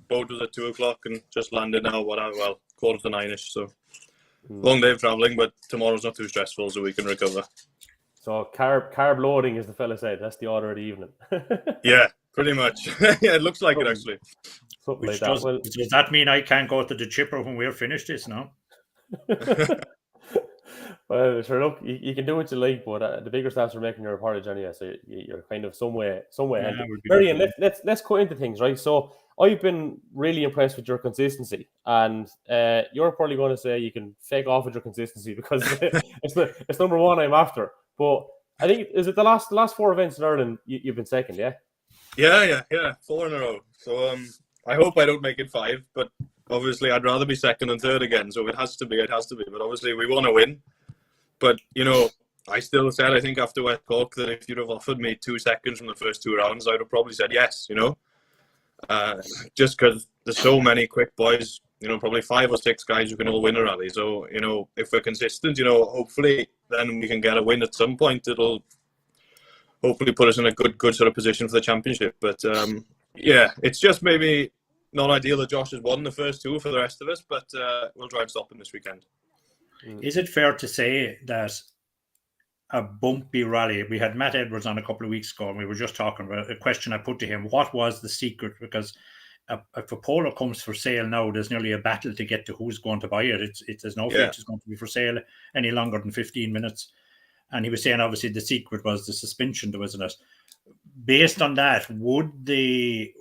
Boat was at 2 o'clock and just landed now, 8:45-ish. So long day of travelling, but tomorrow's not too stressful, so we can recover. So carb loading, as the fella said. That's the order of the evening. Yeah, pretty much. Yeah, it looks like it, actually. Something like that. Does that mean I can't go to the chipper when we're finished this now? Well, sure, look, you can do what you like, but the bigger stats are making your porridge anyway, so you're kind of some way ahead. Marion, let's go into things, right? So I've been really impressed with your consistency, and you're probably going to say you can fake off with your consistency because it's number one I'm after. But I think, is it the last 4 events in Ireland you've been second, yeah? Yeah, 4 in a row. So I hope I don't make it 5, but obviously I'd rather be second and third again. So it has to be. But obviously we want to win. But, I still said, I think after West Cork, that if you'd have offered me 2 seconds from the first 2 rounds, I would have probably said yes, just because there's so many quick boys, probably 5 or 6 guys who can all win a rally. So, if we're consistent, hopefully then we can get a win at some point. It'll hopefully put us in a good sort of position for the championship. But, yeah, it's just maybe not ideal that Josh has won the first 2 for the rest of us, but we'll try and stop him this weekend. Is it fair to say that a bumpy rally, we had Matt Edwards on a couple of weeks ago, and we were just talking about a question I put to him, what was the secret? Because if a Polo comes for sale now, there's nearly a battle to get to who's going to buy it. There's no features going to be for sale any longer than 15 minutes. And he was saying, obviously, the secret was the suspension, wasn't it? Based on that, would the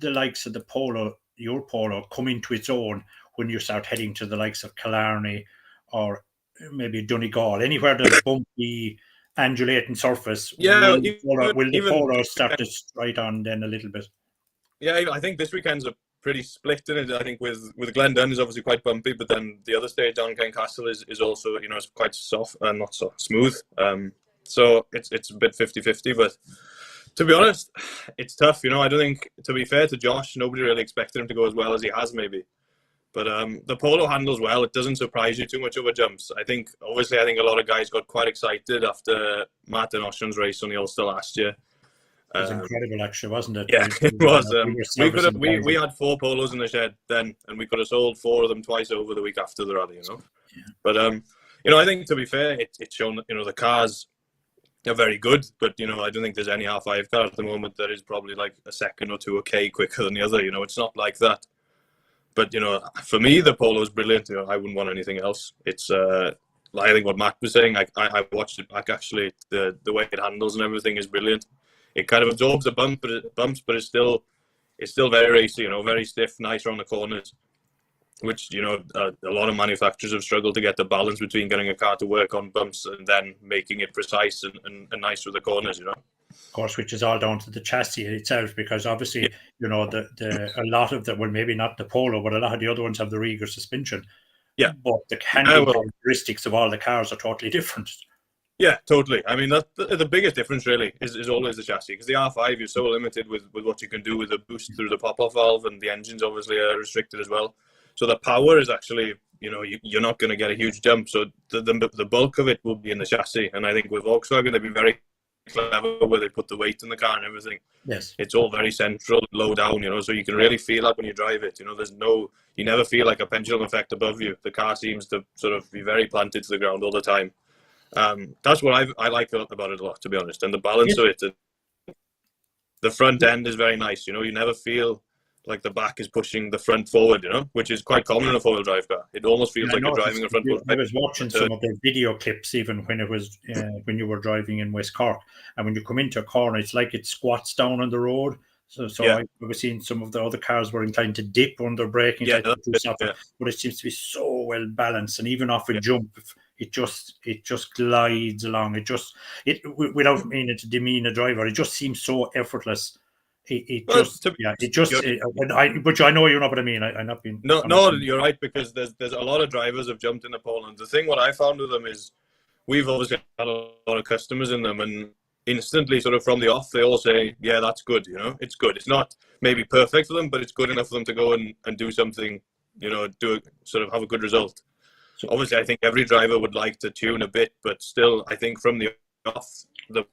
likes of the Polo, your Polo, come into its own when you start heading to the likes of Killarney or maybe Donegal, anywhere there's bumpy, undulating surface? Yeah, will the Polo start to stride on then a little bit? Yeah, I think this weekend's a pretty split in it. I think with Glendon is obviously quite bumpy, but then the other stage down Castle is also, it's quite soft and not so smooth. So it's a bit 50-50, but to be honest, it's tough. I don't think, to be fair to Josh, nobody really expected him to go as well as he has maybe. But the Polo handles well. It doesn't surprise you too much over jumps. I think a lot of guys got quite excited after Matt and Ossian's race on the Ulster last year. It was incredible, actually, wasn't it? Yeah, it was. We had 4 Polos in the shed then, and we could have sold 4 of them twice over the week after the rally, Yeah. But I think, to be fair, it's shown that the cars are very good, but I don't think there's any R5 car at the moment that is probably like a second or 2 a K quicker than the other. It's not like that. But for me, the Polo is brilliant. I wouldn't want anything else. It's I think what Matt was saying, I watched it back actually. The way it handles and everything is brilliant. It kind of absorbs the bumps, but it's still very racy, very stiff, nice around the corners. Which a lot of manufacturers have struggled to get the balance between getting a car to work on bumps and then making it precise and nice with the corners. Of course, which is all down to the chassis itself, because obviously, a lot of the, well, maybe not the Polo, but a lot of the other ones have the Rieger suspension. Yeah. But the handling characteristics of all the cars are totally different. Yeah, totally. I mean, the biggest difference really is always the chassis, because the R5, you're so limited with what you can do with the boost through the pop-off valve, and the engines obviously are restricted as well. So the power is actually, you're not going to get a huge jump. So the bulk of it will be in the chassis. And I think with Volkswagen, they've been very clever where they put the weight in the car and everything. Yes. It's all very central, low down, so you can really feel that when you drive it. You never feel like a pendulum effect above you. The car seems to sort of be very planted to the ground all the time. That's what I like about it a lot, to be honest. And the balance of it, the front end is very nice. You never feel like the back is pushing the front forward, which is quite common in a four-wheel drive car. It almost feels like you're driving a front-wheel drive. I was watching some of the video clips, even when it was when you were driving in West Cork, and when you come into a corner, it's like it squats down on the road. So I was seeing some of the other cars were inclined to dip under braking, but it seems to be so well balanced, and even off a jump, it just glides along. Without meaning to demean a driver, it just seems so effortless. But I know you know what I mean. I'm not being no, you're right, because there's a lot of drivers have jumped into Poland. The thing what I found with them is we've obviously had a lot of customers in them, and instantly, sort of from the off, they all say, "Yeah, that's good." It's good. It's not maybe perfect for them, but it's good enough for them to go and do something. Sort of have a good result. So obviously, I think every driver would like to tune a bit, but still, I think from the off, the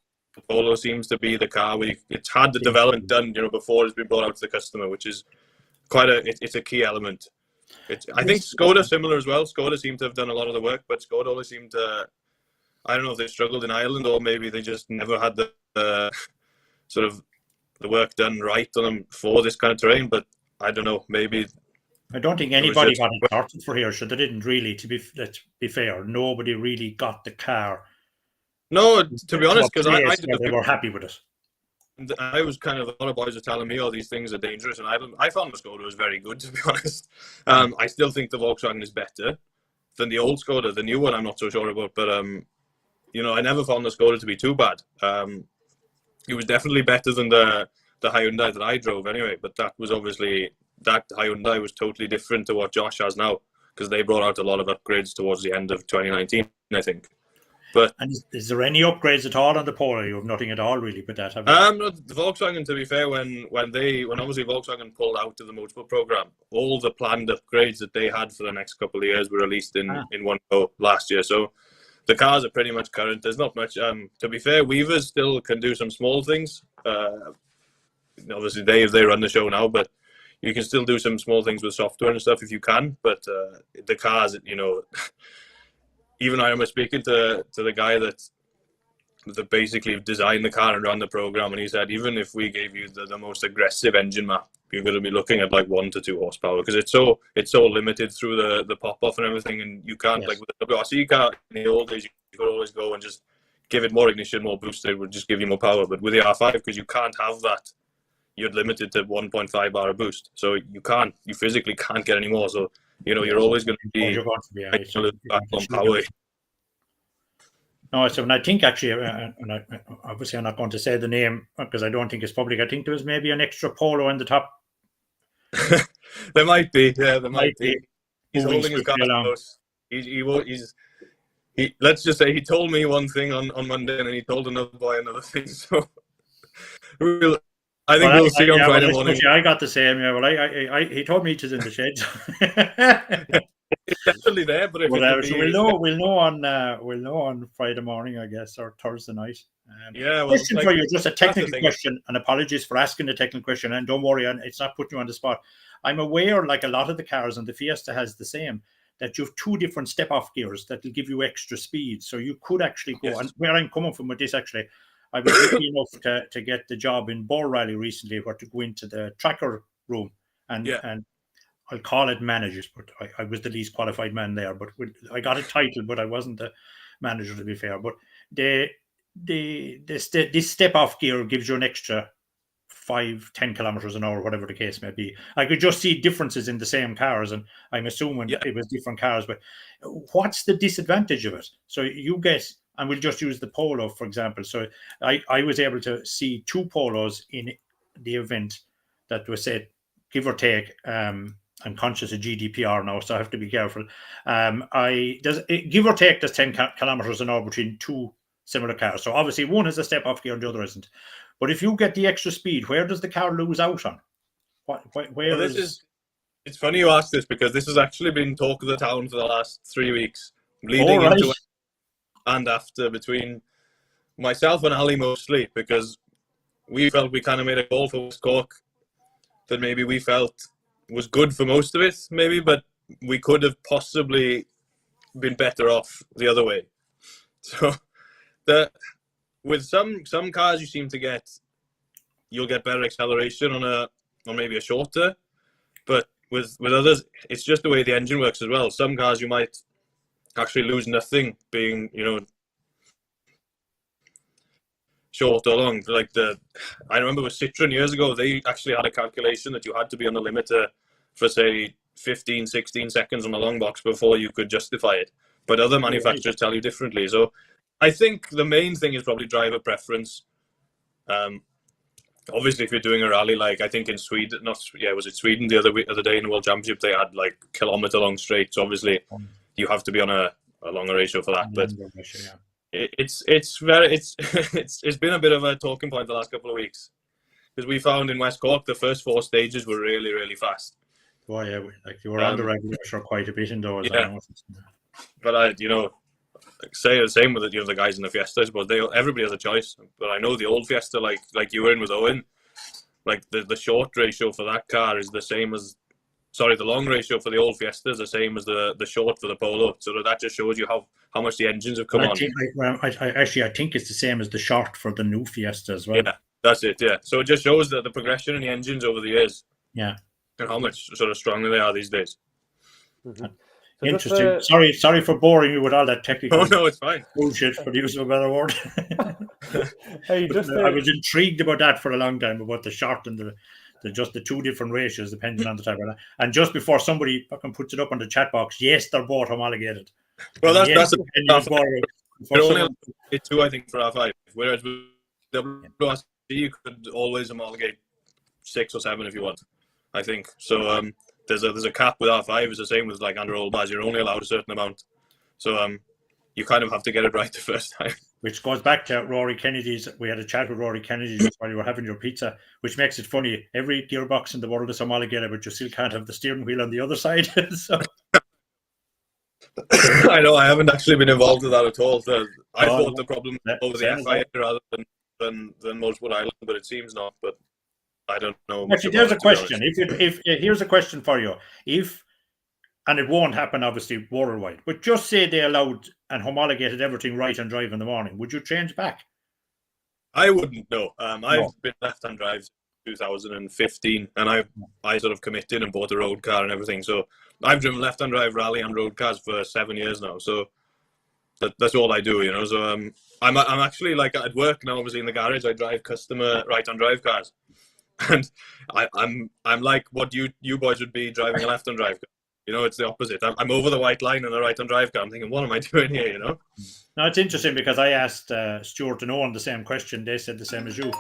Polo seems to be the car it's had the development done, before it's been brought out to the customer, which is it's a key element. I think Skoda similar as well. Skoda seem to have done a lot of the work, but Skoda always seemed to, I don't know if they struggled in Ireland or maybe they just never had the sort of the work done right on them for this kind of terrain. But I don't know, maybe. I don't think anybody got it started for here, so they didn't really. Let's be fair, nobody really got the car. No, to be honest, because they were happy with it. I was kind of, a lot of boys are telling me, these things are dangerous, and I found the Skoda was very good, to be honest. I still think the Volkswagen is better than the old Skoda. The new one I'm not so sure about, but I never found the Skoda to be too bad. It was definitely better than the Hyundai that I drove anyway, but that Hyundai was totally different to what Josh has now, because they brought out a lot of upgrades towards the end of 2019, I think. And is there any upgrades at all on the Polo? You have nothing at all really with that, have you? The Volkswagen, to be fair, when obviously Volkswagen pulled out of the motorsport program, all the planned upgrades that they had for the next couple of years were released in one go last year. So the cars are pretty much current. There's not much. To be fair, Weavers still can do some small things. Obviously they run the show now, but you can still do some small things with software and stuff if you can. But the cars, even I remember speaking to the guy that basically designed the car and ran the program, and he said, even if we gave you the most aggressive engine map, you're going to be looking at like 1 to 2 horsepower, because it's so limited through the pop-off and everything, and you can't, like with the WRC car in the old days, you could always go and just give it more ignition, more boost, it would just give you more power. But with the R5, because you can't have that, you're limited to 1.5 bar of boost, so you physically can't get any more. So you're always going to be back on power. No, so and I think actually, obviously I'm not going to say the name because I don't think it's public. I think there was maybe an extra Polo in the top. There might be, there might be. He's holding his car close. Let's just say he told me one thing on Monday, and then he told another boy another thing. So I think we'll see on Friday morning. I got the same. Yeah, well, he told me it was in the shed. It's definitely there, but if so we'll know on Friday morning, I guess, or Thursday night. Question for you, just a technical question, and apologies for asking the technical question. And don't worry, it's not putting you on the spot. I'm aware, like a lot of the cars, and the Fiesta has the same, that you have 2 different step-off gears that will give you extra speed. So you could actually go. Yes. And where I'm coming from with this, actually, I was lucky enough to get the job in Boar Rally recently, where to go into the tracker room and I'll call it managers, but I was the least qualified man there. But I got a title, but I wasn't the manager, to be fair. But this step off gear gives you an extra 5-10 kilometers an hour, whatever the case may be. I could just see differences in the same cars, and I'm assuming it was different cars. But what's the disadvantage of it? So you get, and we'll just use the Polo for example. So I was able to see 2 Polos in the event that was said, give or take. I'm conscious of GDPR now, so I have to be careful. Give or take, there's 10 kilometers an hour between 2 similar cars. So obviously one is a step off gear and the other isn't. But if you get the extra speed, where does the car lose out on? It's funny you ask this, because this has actually been talk of the town for the last 3 weeks, leading into and after, between myself and Ali mostly, because we felt we kind of made a call for West Cork that maybe we felt was good for most of it, maybe, but we could have possibly been better off the other way. So with some cars you seem to get, you'll get better acceleration on maybe a shorter, but with others it's just the way the engine works as well. Some cars you might actually lose nothing being, short or long. I remember with Citroen years ago, they actually had a calculation that you had to be on the limiter for say 15, 16 seconds on a long box before you could justify it. But other manufacturers tell you differently. So I think the main thing is probably driver preference. Obviously, if you're doing a rally, like I think in Sweden, was it Sweden the other day in the World Championship, they had like kilometer-long straights. Obviously, you have to be on a longer ratio for that. But it's been a bit of a talking point the last couple of weeks, because we found in West Cork the first 4 stages were really, really fast. Oh yeah, you were under regulation quite a bit in those. Yeah. But say the same with the guys in the Fiesta, but everybody has a choice. But I know the old Fiesta, like you were in with Owen, like the short ratio for that car is the same as, the long ratio for the old Fiesta is the same as the short for the Polo. So that just shows you how much the engines have come on. I think it's the same as the short for the new Fiesta as well. Yeah, that's it. Yeah, so it just shows that the progression in the engines over the years. Yeah, and how much sort of stronger they are these days. Mm-hmm. So interesting. Sorry for boring you with all that technical. Oh no, it's fine. Bullshit, for use of a better word. I was intrigued about that for a long time, about the short and the 2 different ratios depending on the type. And just before somebody fucking puts it up on the chat box, yes, they're both homologated. Well, that's only 2, I think, for R5. Whereas with WRC, you could always homologate 6 or 7 if you want, I think. So there's a cap with R5. It's the same with like under old bars. You're only allowed a certain amount. So you kind of have to get it right the first time. Which goes back to Rory Kennedy's. We had a chat with Rory Kennedy just while you were having your pizza, which makes it funny. Every gearbox in the world is homologated, but you still can't have the steering wheel on the other side. So. I know, I haven't actually been involved with that at all. So I thought the problem over the FIA rather than Motorsport Island, but it seems not. But I don't know. Actually, there's a question. If here's a question for you. And it won't happen, obviously, worldwide. But just say they allowed and homologated everything right on drive in the morning. Would you change back? I wouldn't, no. I've been left-hand drive 2015, and I sort of committed and bought a road car and everything. So I've driven left-hand drive rally and road cars for 7 years now. So that's all I do, So I'm actually, like, at work now, obviously in the garage, I drive customer right-hand drive cars. And I'm like what you boys would be driving a left-hand drive car. It's the opposite. I'm over the white line in a right-hand drive car. I'm thinking, what am I doing here, No, it's interesting because I asked Stewart and Owen the same question. They said the same as you.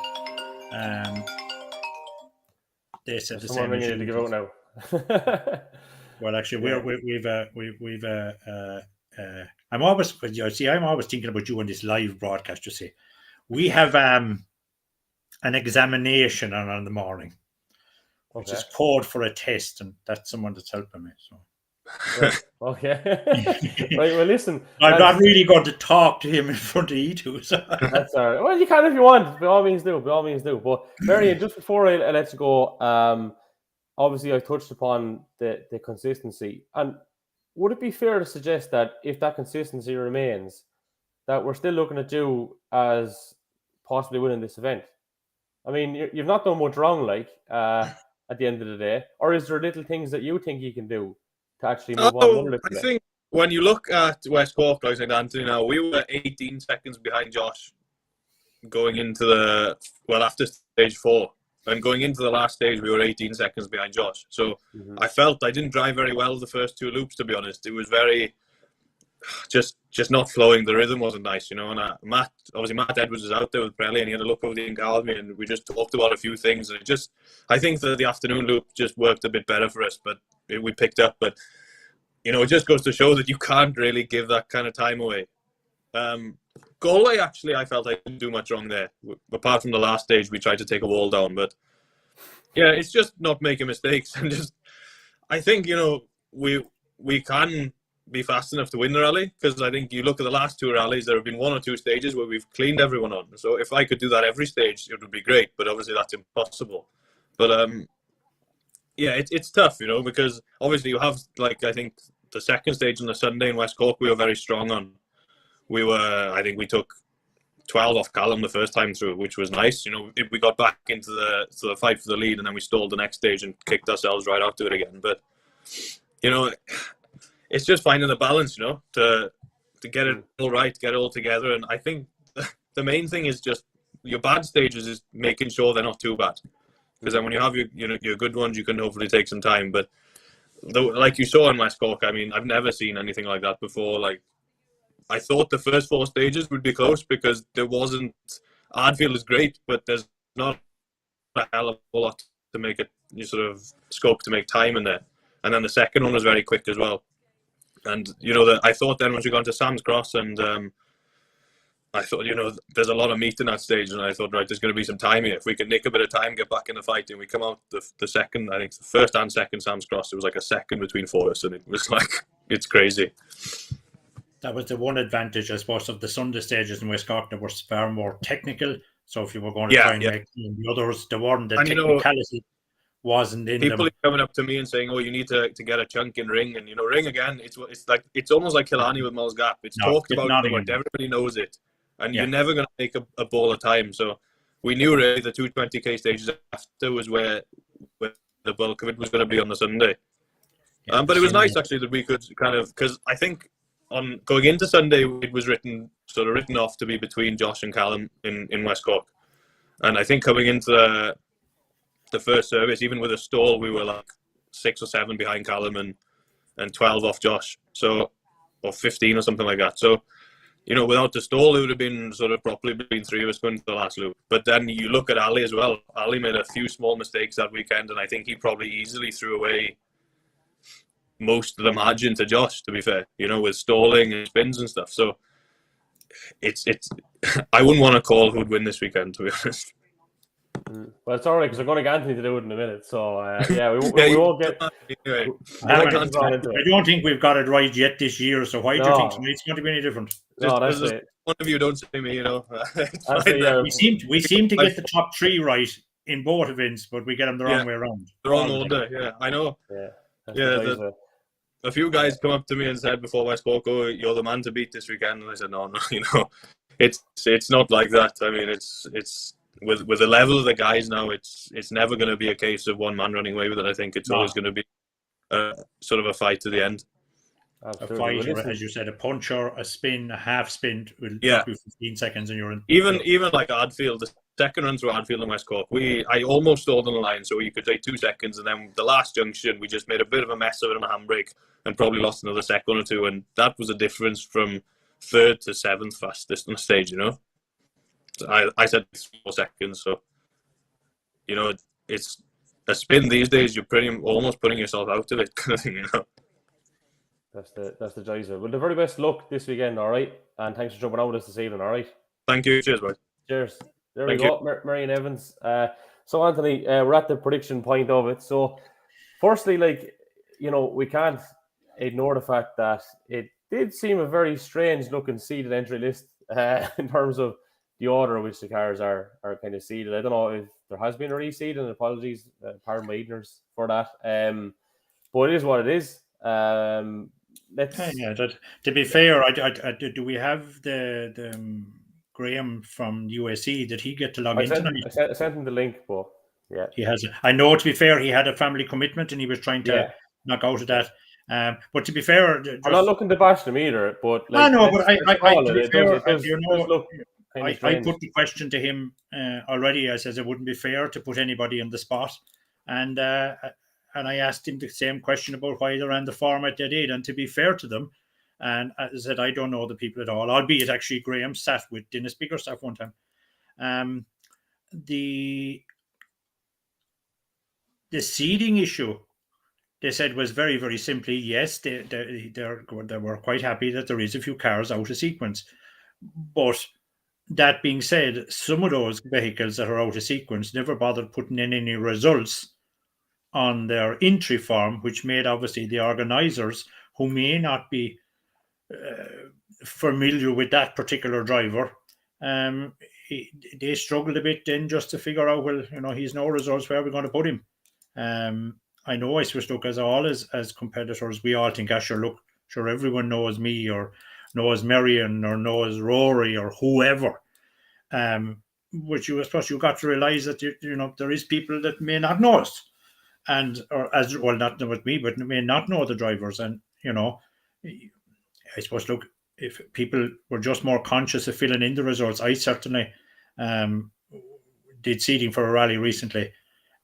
They said the same as you. To give out now. Well, actually, I'm always thinking about you on this live broadcast. You see, we have an examination on the morning. Which is code for a test, and that's someone that's helping me. So, right. Okay. Right. Well, listen. I'm not really going to talk to him in front of you two. So. That's all right. Well, you can if you want. By all means, do. But Marion, just before I let you go, obviously I touched upon the consistency, and would it be fair to suggest that if that consistency remains, that we're still looking at you as possibly winning this event? I mean, you've not done much wrong, at the end of the day? Or is there little things that you think you can do to actually move on one little I bit? think when you look at West Cork, like St. Anthony now, we were 18 seconds behind Josh going into after stage 4. And going into the last stage, we were 18 seconds behind Josh. So I felt I didn't drive very well the first 2 loops, to be honest. It was very just not flowing. The rhythm wasn't nice, And Matt Edwards was out there with Pirelli, and he had a look over the and called me, and we just talked about a few things. And I think that the afternoon loop just worked a bit better for us, but we picked up. But it just goes to show that you can't really give that kind of time away. Galway, actually, I felt I didn't do much wrong there. Apart from the last stage, we tried to take a wall down. But, yeah, it's just not making mistakes. And I think, we can be fast enough to win the rally, because I think you look at the last 2 rallies, there have been 1 or 2 stages where we've cleaned everyone on. So if I could do that every stage, it would be great. But obviously that's impossible. But, yeah, it's tough, because obviously you have, I think the second stage on the Sunday in West Cork, we were very strong on. I think we took 12 off Callum the first time through, which was nice. We got back into the fight for the lead, and then we stalled the next stage and kicked ourselves right out to it again. But, it's just finding the balance, to get it all right, get it all together. And I think the main thing is just your bad stages is making sure they're not too bad. Because then when you have your good ones, you can hopefully take some time. But like you saw in West Cork, I mean, I've never seen anything like that before. I thought the first 4 stages would be close, because there wasn't. Ardfield is great, but there's not a hell of a lot to make it. You sort of scope to make time in there, and then the second one was very quick as well. And I thought then once we got to Sam's Cross, and I thought there's a lot of meat in that stage, and I thought, right, there's going to be some time here. If we can nick a bit of time, get back in the fight, and we come out the second, I think the first and second Sam's Cross, it was like a second between 4 of us, and it was it's crazy. That was the one advantage, I suppose, of the Sunday stages in West Cork. They were far more technical. So if you were going to try and make the others, the technicality wasn't in people them. Coming up to me and saying, "Oh, you need to get a chunk in ring," and ring again. It's almost like Killarney with Mulls Gap. It's talked about, but everybody knows it, and you're never going to make a ball of time. So we knew really the 220k stages after was where the bulk of it was going to be on the Sunday. But it was nice actually that we could because I think. On going into Sunday, it was written off to be between Josh and Callum in West Cork, and I think coming into the first service, even with a stall, we were 6 or 7 behind Callum and 12 off Josh, or 15 or something like that. So, without the stall, it would have been properly between 3 of us going to the last loop. But then you look at Ali as well. Ali made a few small mistakes that weekend, and I think he probably easily threw away most of the margin to Josh, to be fair, with stalling and spins and stuff. So it's I wouldn't want to call who'd win this weekend, to be honest. Well, it's all right, because we're going to get Anthony to do it in a minute. So, we won't get... Anyway. I don't think we've got it right yet this year, so why do you think tonight's going to be any different? No, that's it. One of you don't say me, We seem to get the top 3 right in both events, but we get them the wrong way around. The wrong order, yeah. I know. Yeah. A few guys come up to me and said before West Cork, "Oh, you're the man to beat this weekend." And I said, "No, it's not like that. I mean, it's with the level of the guys now, it's never going to be a case of one man running away with it. I think it's always going to be sort of a fight to the end. Absolutely. A fight, or as you said, a punch or a spin, a half spin will take you 15 seconds and you're in. Even like Ardfield, the second run through Ardfield and West Cork, I almost stalled on the line, so you could take 2 seconds, and then the last junction, we just made a bit of a mess of it on a handbrake and probably lost another second or 2, and that was a difference from 3rd to 7th fastest on the stage, So I said 4 seconds, so, it's a spin these days, you're almost putting yourself out of it, kind of thing, That's the joys of it. Well, the very best luck this weekend, all right? And thanks for jumping out with us this evening, all right? Thank you. Cheers, boys. Cheers. There we go, Marion Evans. So, Anthony, we're at the prediction point of it. So, firstly, we can't ignore the fact that it did seem a very strange-looking seeded entry list in terms of the order in which the cars are kind of seeded. I don't know if there has been a reseeding. Apologies, pardon my ignorance for that. But it is what it is. To be fair, do we have the Graham from USC? Did he get to log in tonight? I sent him the link, but Yeah. He has. I know, to be fair, he had a family commitment and he was trying to knock out of that. But to be fair, I'm not looking to bash them either, but I like, know, but let's call to be it. fair, It does look kind of I strange. put the question to him already. I says it wouldn't be fair to put anybody on the spot, and I asked him the same question about why they ran the format they did. And to be fair to them, and I said I don't know the people at all, albeit actually Graham sat with Dennis Biggerstaff one time. The seeding issue, they said, was very, very simply, yes, they were quite happy that there is a few cars out of sequence. But that being said, some of those vehicles that are out of sequence never bothered putting in any results on their entry form, which made obviously the organisers, who may not be familiar with that particular driver, they struggled a bit then just to figure out, well, he's no results, where are we going to put him? I know, I suppose, look, as competitors, we all think, sure, everyone knows me or knows Marion or knows Rory or whoever. Which I suppose you got to realise that there is people that may not know us, or as well, not know with me, but may not know the drivers. And I suppose, look, if people were just more conscious of filling in the results, I certainly did seeding for a rally recently.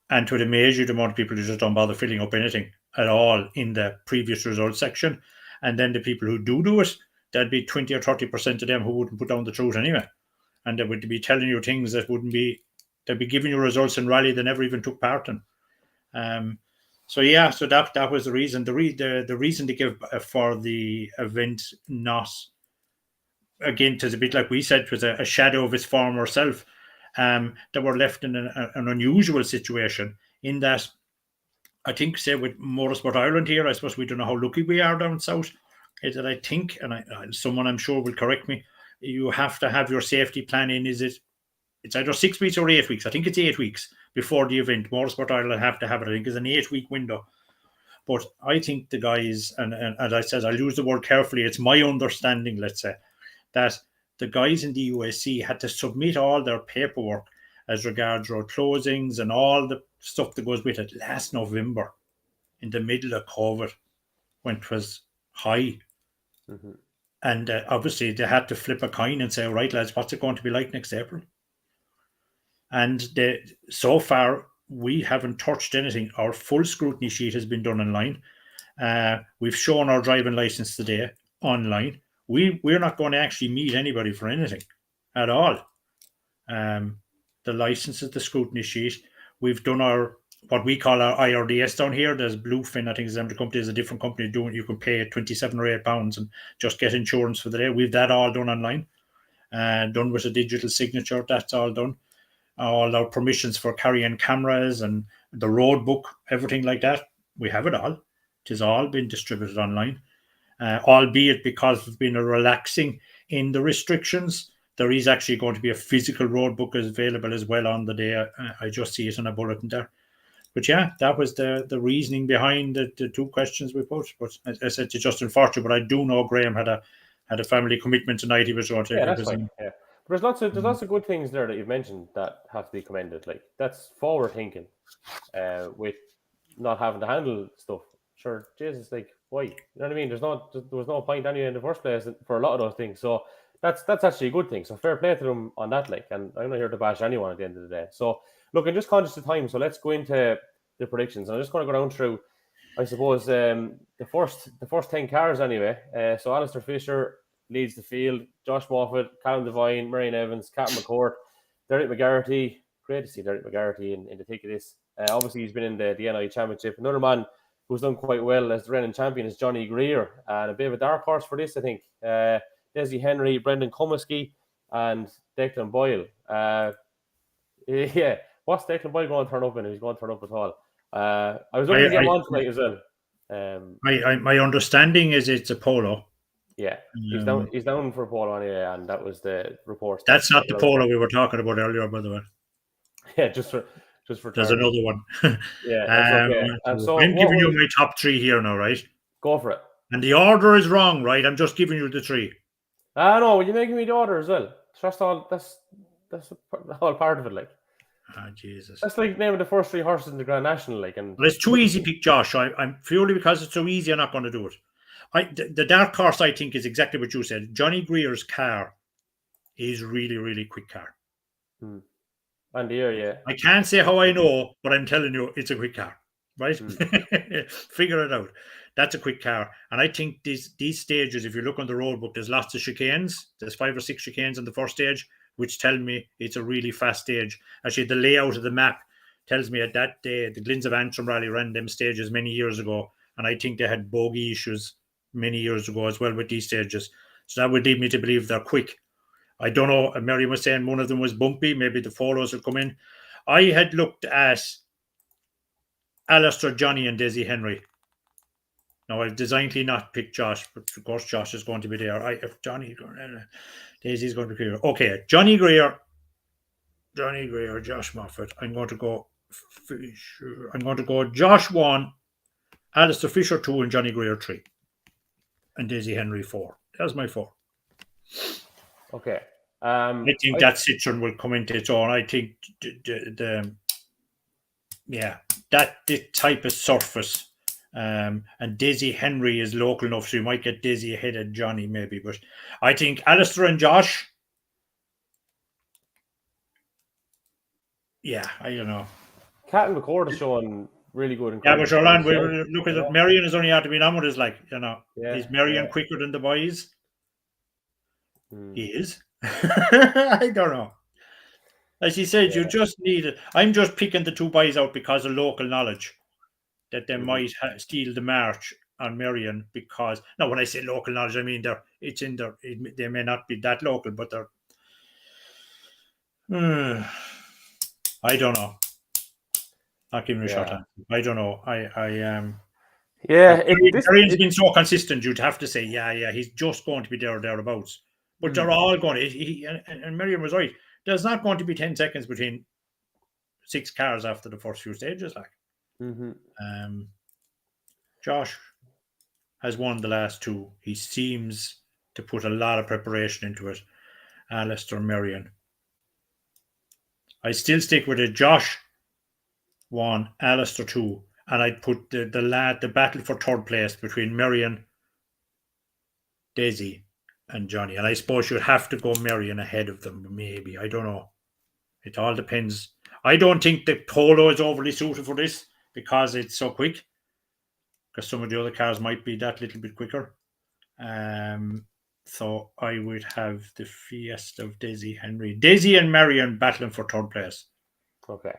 And to the major amount of people who just don't bother filling up anything at all in the previous results section. And then the people who do it, there'd be 20 or 30% of them who wouldn't put down the truth anyway. And they would be telling you things that they'd be giving you results in rally they never even took part in. So that was the reason. The reason to give for the event not, again, it was a bit like we said, it was a shadow of its former self. That were left in an unusual situation, in that I think, say, with Motorsport Ireland here, I suppose we don't know how lucky we are down south, is that I think, and someone I'm sure will correct me, you have to have your safety plan in. It's either 6 weeks or 8 weeks. I think it's 8 weeks before the event. Motorsport Ireland have to have it. I think it's an 8-week window. But I think the guys, and as I said, I'll use the word carefully, it's my understanding, let's say, that the guys in the USC had to submit all their paperwork as regards road closings and all the stuff that goes with it last November, in the middle of COVID, when it was high. Mm-hmm. And obviously they had to flip a coin and say, right, lads, what's it going to be like next April? And so far, we haven't touched anything. Our full scrutiny sheet has been done online. We've shown our driving license today online. We're not going to actually meet anybody for anything at all. The license is the scrutiny sheet. We've done what we call our IRDS down here. There's Bluefin, I think, is the company, is a different company doing it. You can pay £27 or £8 and just get insurance for the day. We've that all done online, done with a digital signature. That's all done. All our permissions for carrying cameras and the road book, everything like that, we have it all. It has all been distributed online. Albeit because there's been a relaxing in the restrictions, there is actually going to be a physical road book available as well on the day. I just see it in a bulletin there. But yeah, that was the reasoning behind the two questions we put. But as I said, it's just unfortunate. But I do know Graham had a family commitment tonight. He was going to. Yeah, that's fine. Yeah. But there's lots of good things there that you've mentioned that have to be commended. Like, that's forward thinking, with not having to handle stuff. Sure, Jesus, like, why? You know what I mean? There was no point anyway in the first place for a lot of those things. So that's actually a good thing. So fair play to them on that. Like, and I'm not here to bash anyone at the end of the day. So look, I'm just conscious of time. So let's go into the predictions. I'm just going to go down through, I suppose, the first 10 cars anyway. So Alistair Fisher leads the field. Josh Moffat, Callum Devine, Marion Evans, Captain McCourt, Derek McGarity. Great to see Derek McGarity in the thick of this. Obviously, he's been in the NI Championship. Another man who's done quite well as the reigning champion is Johnny Greer. And a bit of a dark horse for this, I think. Desi Henry, Brendan Comiskey, and Declan Boyle. Yeah, what's Declan Boyle going to turn up in if he's going to turn up at all? I was looking to get him on tonight as well. My understanding is it's a Polo. Yeah, he's down for Polo anyway, and that was the report. That's not the Polo we were talking about earlier, by the way. Yeah, just for there's another one. Yeah, that's okay. So I'm giving you my top three here now, right? Go for it. And the order is wrong, right? I'm just giving you the three. No, you're making me the order as well. That's all part of it, like. Ah, Jesus. That's like naming the first 3 horses in the Grand National. Like, and But it's too easy, pick Josh. I'm purely because it's so easy. I'm not going to do it. The dark horse, I think, is exactly what you said. Johnny Greer's car is really, really quick car. And yeah. I can't say how I know, but I'm telling you, it's a quick car, right? Figure it out. That's a quick car. And I think these stages, if you look on the road book, there's lots of chicanes. There's 5 or 6 chicanes on the first stage, which tell me it's a really fast stage. Actually, the layout of the map tells me at that day, the Glens of Antrim Rally ran them stages many years ago. And I think they had bogey issues many years ago as well with these stages. So that would lead me to believe they're quick. I don't know. Marion was saying one of them was bumpy. Maybe the Polos will come in. I had looked at Alistair, Johnny, and Desi Henry. Now, I've designedly not picked Josh, but of course, Josh is going to be there. If Johnny, Desi's going to be here. Okay, Johnny Greer, Josh Moffat. I'm going to go Fisher. I'm going to go Josh 1, Alistair Fisher 2, and Johnny Greer 3, and Desi Henry 4. That's my 4. Okay. I think that Citroen will come into its own. I think that type of surface. And Desi Henry is local enough, so you might get Desi ahead of Johnny, maybe. But I think Alistair and Josh. Yeah, I don't know. Cat and McCord is showing really good. Yeah, but Orlando, look at it. Marion is only out to be on with us, like, is Marion quicker than the boys? He is. I don't know. As he said, you just need it. I'm just picking the 2 boys out because of local knowledge that they might steal the march on Marion. Because now, when I say local knowledge, I mean they may not be that local, but they're. I don't know. Not giving a shot. I don't know. Marion's been so consistent. You'd have to say, he's just going to be there or thereabouts. But they're all going to. And Marion was right. There's not going to be 10 seconds between 6 cars after the first few stages. Like, Josh has won the last 2. He seems to put a lot of preparation into it. Alistair, Marion. I still stick with it. Josh 1, Alistair 2, and I'd put the battle for 3rd place between Marion, Desi, and Johnny. And I suppose you'd have to go Marion ahead of them, maybe. I don't know. It all depends. I don't think the Polo is overly suited for this because it's so quick. Because some of the other cars might be that little bit quicker. So I would have the Fiesta of Desi Henry. Desi and Marion battling for 3rd place. Okay.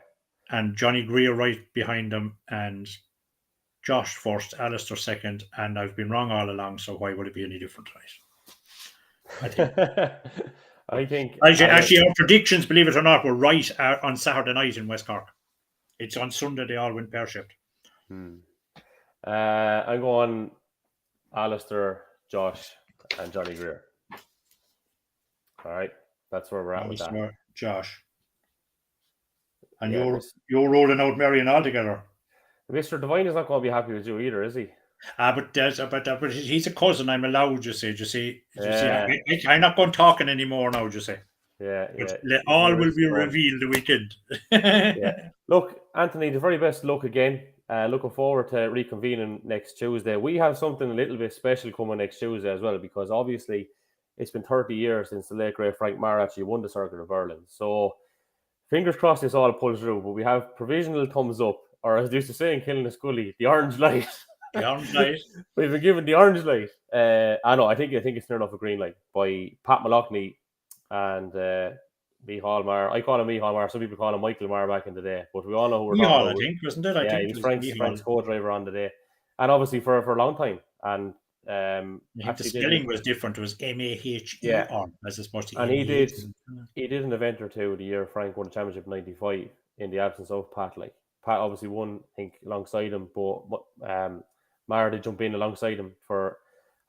And Johnny Greer right behind them, and Josh first, Alistair second, and I've been wrong all along, so why would it be any different tonight? I think actually our predictions, believe it or not, were right on Saturday night in West Cork. It's on Sunday they all went pair shift. I'm going Alistair, Josh, and Johnny Greer. All right, that's where we're at with that. Josh. And you're rolling out Marion altogether. Mr. Devine is not going to be happy with you either, is he? But he's a cousin. I'm allowed, you see. I'm not going talking anymore now, you see. Yeah. All will be revealed the weekend. Look, Anthony, the very best luck again. Looking forward to reconvening next Tuesday. We have something a little bit special coming next Tuesday as well, because obviously it's been 30 years since the late great Frank Marr actually won the Circuit of Ireland. So fingers crossed this all pulls through, but we have provisional thumbs up, or as they used to say in Killinascully, the orange light. The orange light. We've been given the orange light. I think it's near enough a green light by Pat Mallochny and Micheál Marr. I call him Micheál Marr. Some people call him Michael Marr back in the day, but we all know who we're talking about. I think, wasn't it? I think he was Frank's co-driver on the day, and obviously for a long time. And the spelling was different. It was Maher as opposed to. And he did an event or two the year Frank won the championship in '95 in the absence of Pat. Like Pat obviously won, I think, alongside him, but Marr did jump in alongside him for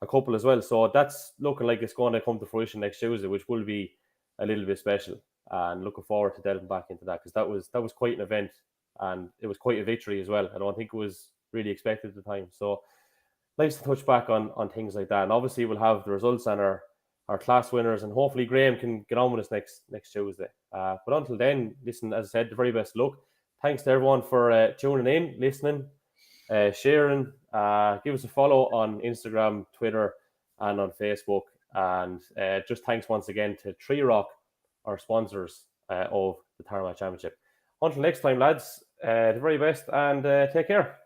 a couple as well. So that's looking like it's going to come to fruition next Tuesday, which will be a little bit special. And looking forward to delving back into that, because that was quite an event, and it was quite a victory as well. I don't think it was really expected at the time. So nice to touch back on things like that. And obviously we'll have the results on our our class winners, and hopefully Graham can get on with us next Tuesday. But until then, listen, as I said, the very best luck. Thanks to everyone for tuning in, listening, sharing. Give us a follow on Instagram, Twitter, and on Facebook. And just thanks once again to Tree Rock, our sponsors of the Tarmac Championship. Until next time, lads, the very best, and take care.